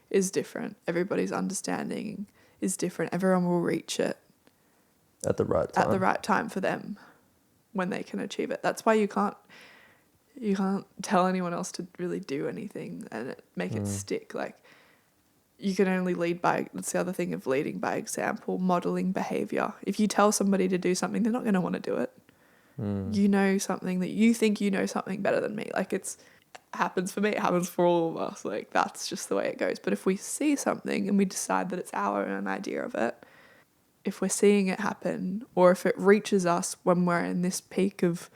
S2: is different. Everybody's understanding is different. Everyone will reach it
S1: at the right time.
S2: At the right time for them, when they can achieve it. That's why you can't tell anyone else to really do anything and make it stick. Like, you can only lead by, that's the other thing of leading by example, modeling behavior. If you tell somebody to do something, they're not going to want to do it. You know something that you think you know something better than me. Like, it happens for me, it happens for all of us. Like, that's just the way it goes. But if we see something and we decide that it's our own idea of it, if we're seeing it happen, or if it reaches us when we're in this peak of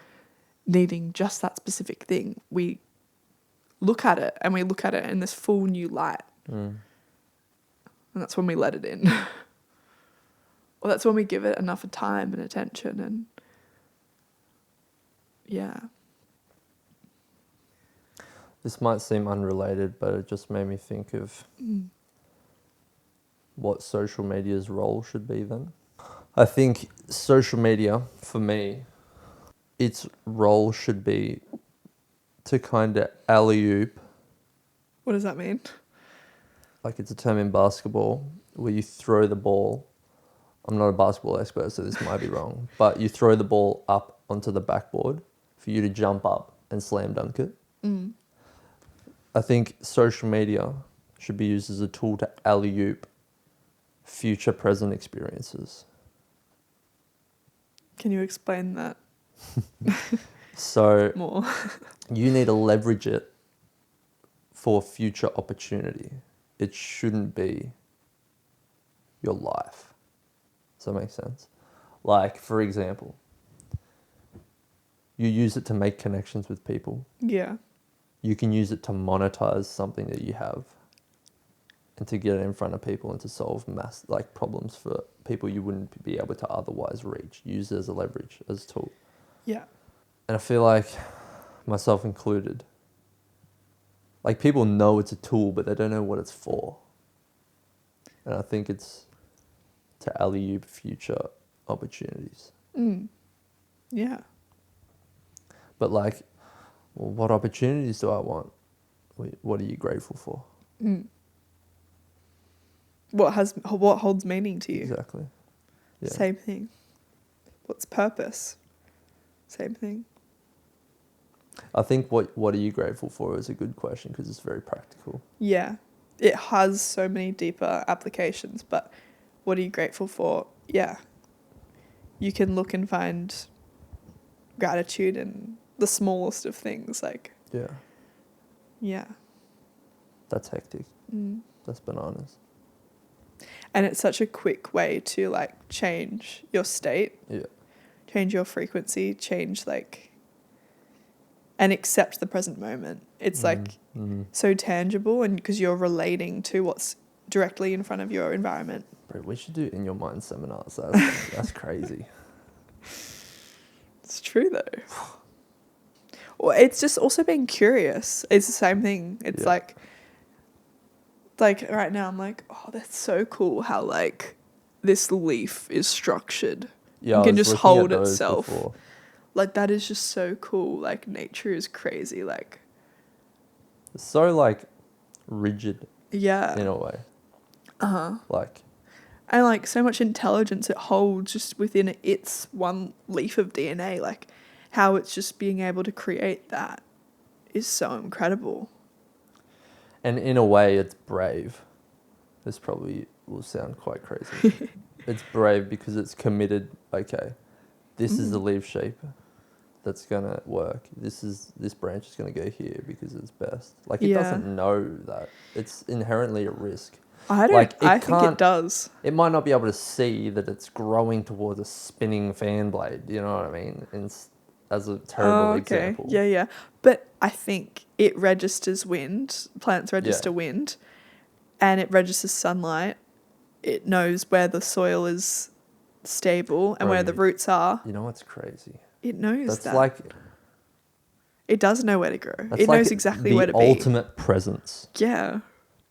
S2: needing just that specific thing, we look at it and we look at it in this full new light. And that's when we let it in. Or that's when we give it enough time and attention. And
S1: this might seem unrelated, but it just made me think of what social media's role should be then. I think social media, for me, its role should be to kind of alley-oop.
S2: What does that mean?
S1: Like, it's a term in basketball where you throw the ball. I'm not a basketball expert, so this might be wrong, but you throw the ball up onto the backboard for you to jump up and slam dunk it. I think social media should be used as a tool to alley-oop future present experiences.
S2: Can you explain that?
S1: So
S2: more.
S1: You need to leverage it for future opportunity. It shouldn't be your life. Does that make sense? Like, for example, you use it to make connections with people.
S2: Yeah.
S1: You can use it to monetize something that you have and to get it in front of people and to solve problems for people you wouldn't be able to otherwise reach. Use it as a leverage, as a tool.
S2: Yeah.
S1: And I feel like, myself included, like, people know it's a tool, but they don't know what it's for. And I think it's to alley-oop future opportunities.
S2: Yeah.
S1: But like, well, what opportunities do I want? What are you grateful for?
S2: What holds meaning to you?
S1: Exactly. Yeah.
S2: Same thing. What's purpose? Same thing.
S1: I think what are you grateful for is a good question because it's very practical.
S2: Yeah. It has so many deeper applications, but what are you grateful for? Yeah. You can look and find gratitude in the smallest of things, like.
S1: Yeah.
S2: Yeah.
S1: That's hectic. That's bananas.
S2: And it's such a quick way to, like, change your state.
S1: Yeah.
S2: Change your frequency, and accept the present moment. It's so tangible, and because you're relating to what's directly in front of your environment.
S1: Bro, we should do in your mind seminars. That's crazy.
S2: It's true though. Well, it's just also being curious. It's the same thing. It's like right now I'm like, oh, that's so cool how like this leaf is structured.
S1: Yeah,
S2: it can just hold itself.
S1: Before.
S2: Like, that is just so cool. Like, nature is crazy. Like,
S1: it's so like rigid.
S2: Yeah.
S1: In a way. Like.
S2: And like so much intelligence it holds just within its one leaf of DNA. Like, how it's just being able to create that is so incredible.
S1: And in a way, it's brave. This probably will sound quite crazy. It's brave because it's committed, okay, this is the leaf shape that's going to work. This branch is going to go here because it's best. Like, it doesn't know that. It's inherently a risk.
S2: I think it does.
S1: It might not be able to see that it's growing towards a spinning fan blade, you know what I mean? As a terrible example.
S2: Yeah. But I think it registers wind. Plants register wind. And it registers sunlight. It knows where the soil is stable and where the roots are.
S1: You know what's crazy?
S2: It knows
S1: That's
S2: that.
S1: like...
S2: It does know where to grow.
S1: That's
S2: It
S1: like
S2: knows exactly where to be.
S1: the ultimate presence.
S2: Yeah.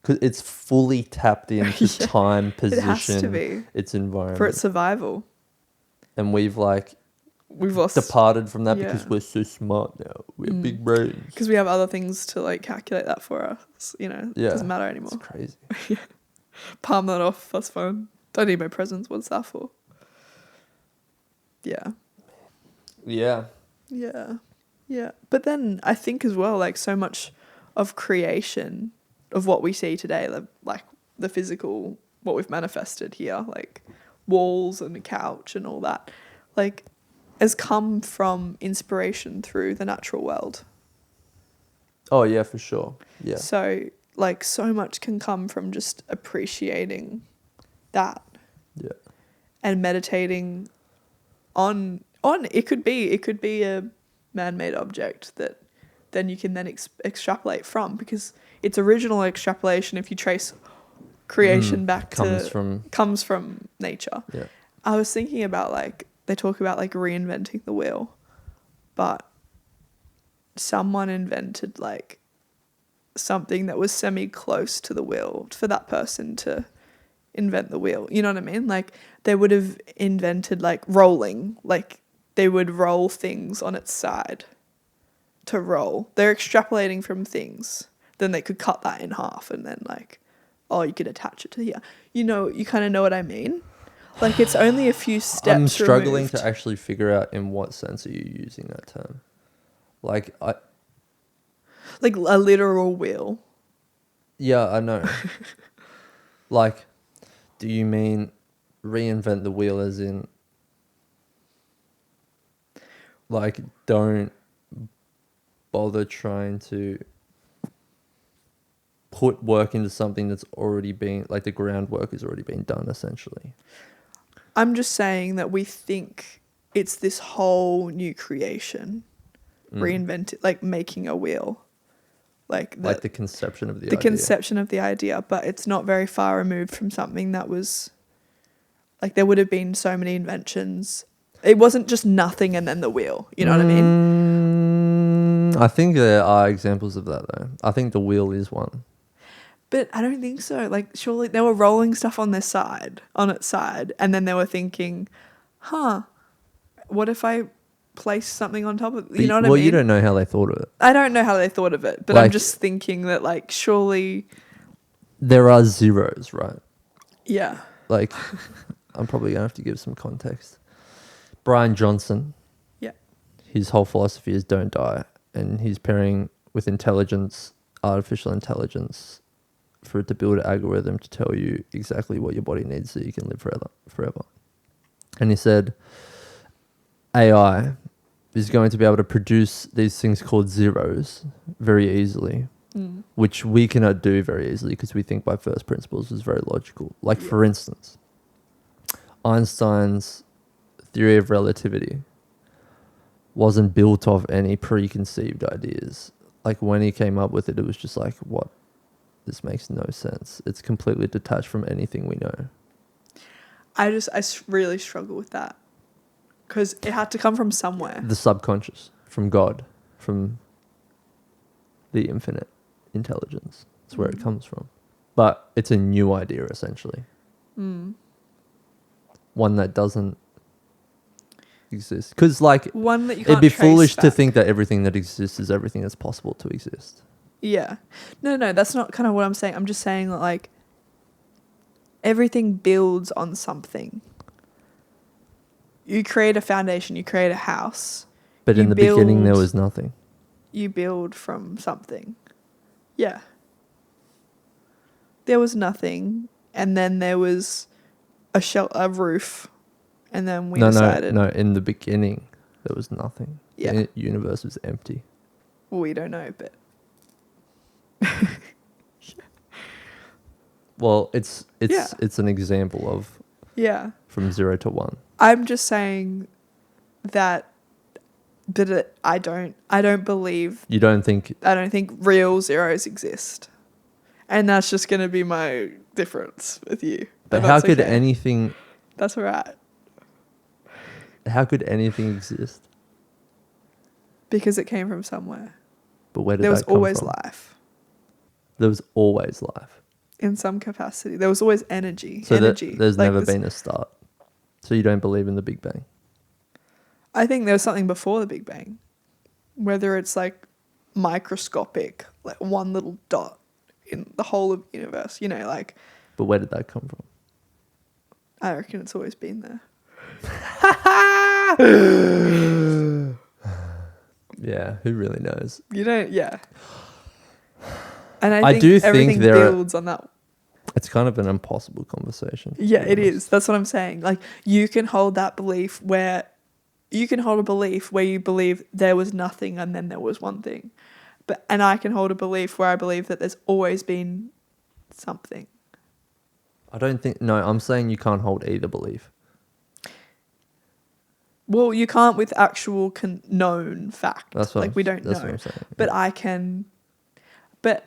S1: Because it's fully tapped into time, position,
S2: It has to be.
S1: its environment.
S2: For its survival.
S1: And we've
S2: lost...
S1: departed from that because we're so smart now. We have big brains.
S2: Because we have other things to like calculate that for us. You know, it doesn't matter anymore.
S1: It's crazy.
S2: Palm that off. That's fine. Don't need my presents. What's that for? Yeah.
S1: Yeah.
S2: But then I think as well, like so much of creation of what we see today, like the physical, what we've manifested here, like walls and a couch and all that, like has come from inspiration through the natural world.
S1: Oh, yeah, for sure. Yeah.
S2: So like so much can come from just appreciating that.
S1: Yeah.
S2: And meditating on it could be a man-made object that then you can then extrapolate from, because its original extrapolation, if you trace creation back comes from nature.
S1: Yeah.
S2: I was thinking about like they talk about like reinventing the wheel, but someone invented like something that was semi-close to the wheel for that person to invent the wheel. You know what I mean? Like they would have invented like rolling, like they would roll things on its side to roll. They're extrapolating from things. Then they could cut that in half and then like, oh, you could attach it to here. You know, you kind of know what I mean? Like it's only a few steps
S1: I'm struggling
S2: removed.
S1: to actually figure out in what sense are you using that term. Like
S2: a literal wheel.
S1: Yeah, I know. Like, do you mean reinvent the wheel as in like don't bother trying to put work into something that's already been, like the groundwork has already been done essentially?
S2: I'm just saying that we think it's this whole new creation, reinvented, like making a wheel. Like
S1: the conception of the idea.
S2: The conception of the idea, but it's not very far removed from something that was, like there would have been so many inventions. It wasn't just nothing and then the wheel, you know what I mean?
S1: I think there are examples of that though. I think the wheel is one.
S2: But I don't think so. Like surely they were rolling stuff on its side, and then they were thinking, what if I place something on top of it? You know what I mean?
S1: Well, you don't know how they thought of it.
S2: I don't know how they thought of it, but I'm just thinking that like surely
S1: there are zeros, right?
S2: Yeah.
S1: Like I'm probably gonna have to give some context. Brian Johnson.
S2: Yeah.
S1: His whole philosophy is don't die, and he's pairing with intelligence, artificial intelligence, for it to build an algorithm to tell you exactly what your body needs so you can live forever. And he said AI is going to be able to produce these things called zeros very easily, which we cannot do very easily because we think by first principles is very logical. Like, for instance, Einstein's theory of relativity wasn't built off any preconceived ideas. Like, when he came up with it, it was just like, what? This makes no sense. It's completely detached from anything we know. I
S2: really struggle with that because it had to come from somewhere.
S1: The subconscious, from God, from the infinite intelligence. That's where it comes from. But it's a new idea, essentially. One that doesn't exist. Because, like,
S2: one that you can't
S1: it'd be
S2: trace
S1: foolish
S2: back.
S1: to think that everything that exists is everything that's possible to exist.
S2: Yeah. No, that's not kind of what I'm saying. I'm just saying that, like, everything builds on something. You create a foundation, you create a house.
S1: But
S2: You
S1: in the beginning, there
S2: build-
S1: was nothing.
S2: You build from something. Yeah. There was nothing, and then there was a roof, and then we decided.
S1: No. In the beginning, there was nothing.
S2: Yeah.
S1: The universe was empty.
S2: We don't know, but
S1: Well, it's
S2: Yeah.
S1: an example of
S2: yeah.
S1: from 0 to 1.
S2: I'm just saying that I don't believe
S1: You don't think
S2: real zeros exist. And that's just going to be my difference with you.
S1: But
S2: And
S1: how
S2: that's
S1: could
S2: okay.
S1: anything
S2: That's all right.
S1: exist?
S2: Because it came from somewhere.
S1: But where did
S2: There was
S1: that come
S2: always
S1: from?
S2: life
S1: There was always life.
S2: in some capacity. There was always energy.
S1: So
S2: energy.
S1: there's
S2: Like
S1: never
S2: this-
S1: been a start. So you don't believe in the Big Bang.
S2: I think there was something before the Big Bang. Whether it's like microscopic, like one little dot in the whole of the universe, like
S1: But where did that come from?
S2: I reckon it's always been there.
S1: Yeah, who really knows?
S2: Yeah. And
S1: I
S2: I think
S1: do think
S2: everything
S1: there are-
S2: builds on that.
S1: It's kind of an impossible conversation. to
S2: Yeah,
S1: be
S2: it
S1: honest.
S2: is. That's what I'm saying. Like you can hold that belief where you believe there was nothing and then there was one thing. And I can hold a belief where I believe that there's always been something.
S1: No, I'm saying you can't hold either belief.
S2: Well, you can't with actual known fact.
S1: That's what
S2: we don't
S1: that's
S2: know.
S1: what I'm saying.
S2: But I can. But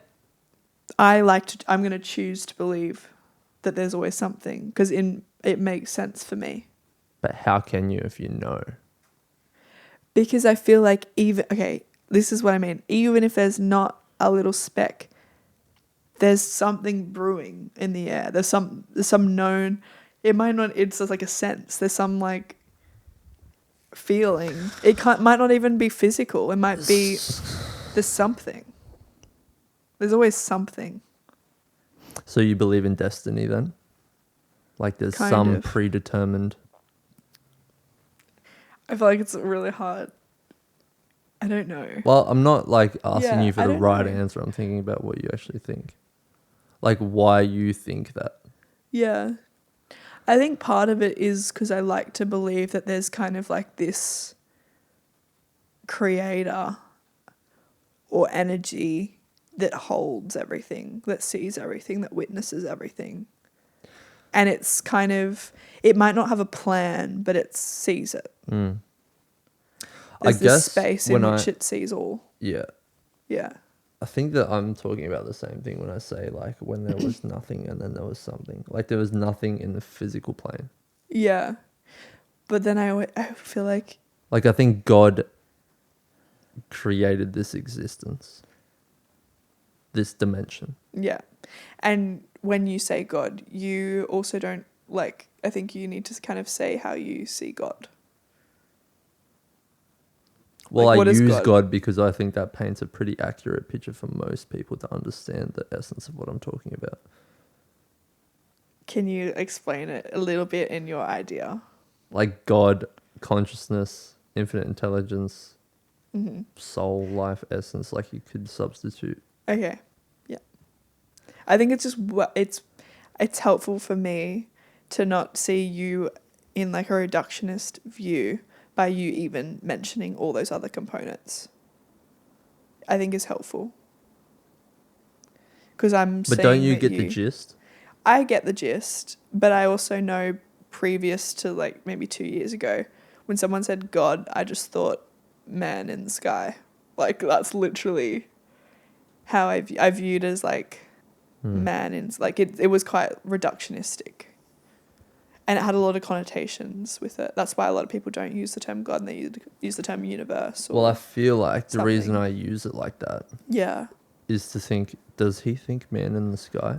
S2: I'm going to choose to believe that there's always something because it makes sense for me.
S1: But how can you if you know?
S2: Because I feel like this is what I mean. Even if there's not a little speck, there's something brewing in the air. There's some known. It might not. It's just like a sense. There's some like feeling. Might not even be physical. It might be. There's something. There's always something.
S1: So you believe in destiny then? Like there's
S2: Kind
S1: some
S2: of.
S1: predetermined.
S2: I feel like it's really hard. I don't know.
S1: Well, I'm not like asking
S2: Yeah,
S1: you for
S2: I
S1: the
S2: don't
S1: right
S2: know.
S1: answer. I'm thinking about what you actually think. Like why you think that.
S2: Yeah. I think part of it is because I like to believe that there's kind of like this creator or energy that holds everything, that sees everything, that witnesses everything. And it's kind of, it might not have a plan, but it sees it.
S1: Mm.
S2: There's
S1: I
S2: this
S1: guess
S2: space in which it sees all.
S1: Yeah.
S2: Yeah.
S1: I think that I'm talking about the same thing when I say like when there was nothing and then there was something. Like there was nothing in the physical plane.
S2: Yeah. But then I feel like,
S1: Like I think God created this existence. This dimension.
S2: yeah. And when you say God, you also don't I think you need to kind of say how you see God.
S1: Well,
S2: Like,
S1: I
S2: what is
S1: use
S2: God?
S1: God because I think that paints a pretty accurate picture for most people to understand the essence of what I'm talking about.
S2: Can you explain it a little bit in your idea?
S1: Like God, consciousness, infinite intelligence,
S2: Mm-hmm.
S1: soul, life, essence, like you could substitute.
S2: Okay. Yeah. I think it's just it's helpful for me to not see you in like a reductionist view by you even mentioning all those other components. I think is helpful. Because I'm
S1: But
S2: seeing
S1: don't you
S2: that
S1: get the gist?
S2: I get the gist, but I also know previous to like maybe 2 years ago, when someone said God, I just thought man in the sky. Like that's literally how I viewed as like man in, like it was quite reductionistic. And it had a lot of connotations with it. That's why a lot of people don't use the term God and they use the term universe. Or
S1: Well, I feel like the reason
S2: something.
S1: I use it like that
S2: yeah.
S1: is to think, does he think man in the sky?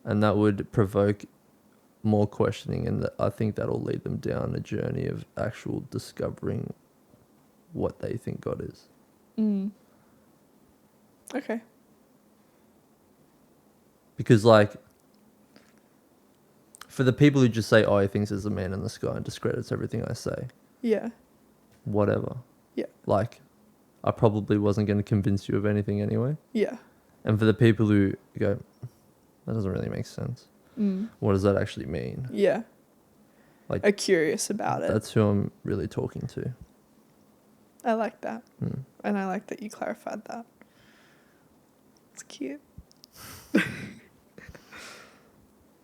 S1: And that would provoke more questioning, and I think that'll lead them down a journey of actual discovering what they think God is.
S2: Okay.
S1: Because like, for the people who just say, oh, he thinks there's a man in the sky and discredits everything I say,
S2: Yeah.
S1: whatever.
S2: Yeah.
S1: Like, I probably wasn't going to convince you of anything anyway.
S2: Yeah.
S1: And for the people who go, that doesn't really make sense.
S2: Mm.
S1: What does that actually mean?
S2: Yeah.
S1: Like,
S2: Are curious about it.
S1: That's who I'm really talking to.
S2: I like that.
S1: Mm.
S2: And I like that you clarified that. It's cute.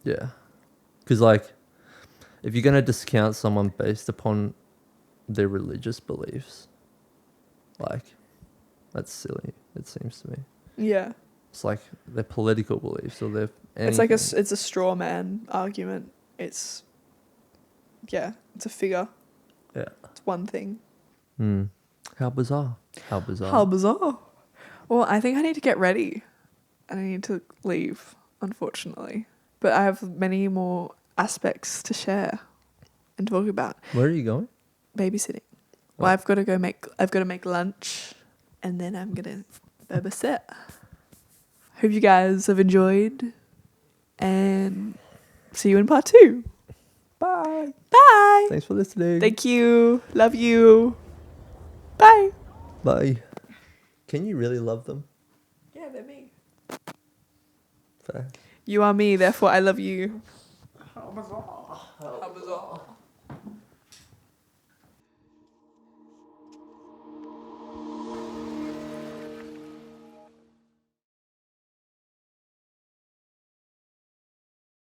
S1: Yeah. Because, like, if you're going to discount someone based upon their religious beliefs, like, that's silly, it seems to me.
S2: Yeah.
S1: It's like their political beliefs or their anything.
S2: It's like it's a straw man argument. It's a figure.
S1: Yeah.
S2: It's one thing.
S1: Mm. How bizarre. How bizarre.
S2: How bizarre. Well, I think I need to get ready. And I need to leave, unfortunately. But I have many more aspects to share and talk about.
S1: Where are you going?
S2: Babysitting. Well, I've got to make lunch, and then I'm gonna babysit. Hope you guys have enjoyed, and see you in part 2.
S1: Bye.
S2: Bye.
S1: Thanks for listening.
S2: Thank you. Love you. Bye.
S1: Bye. Can you really love them?
S2: Yeah, they're me.
S1: Fair.
S2: You are me, therefore I love you. How bizarre. How bizarre.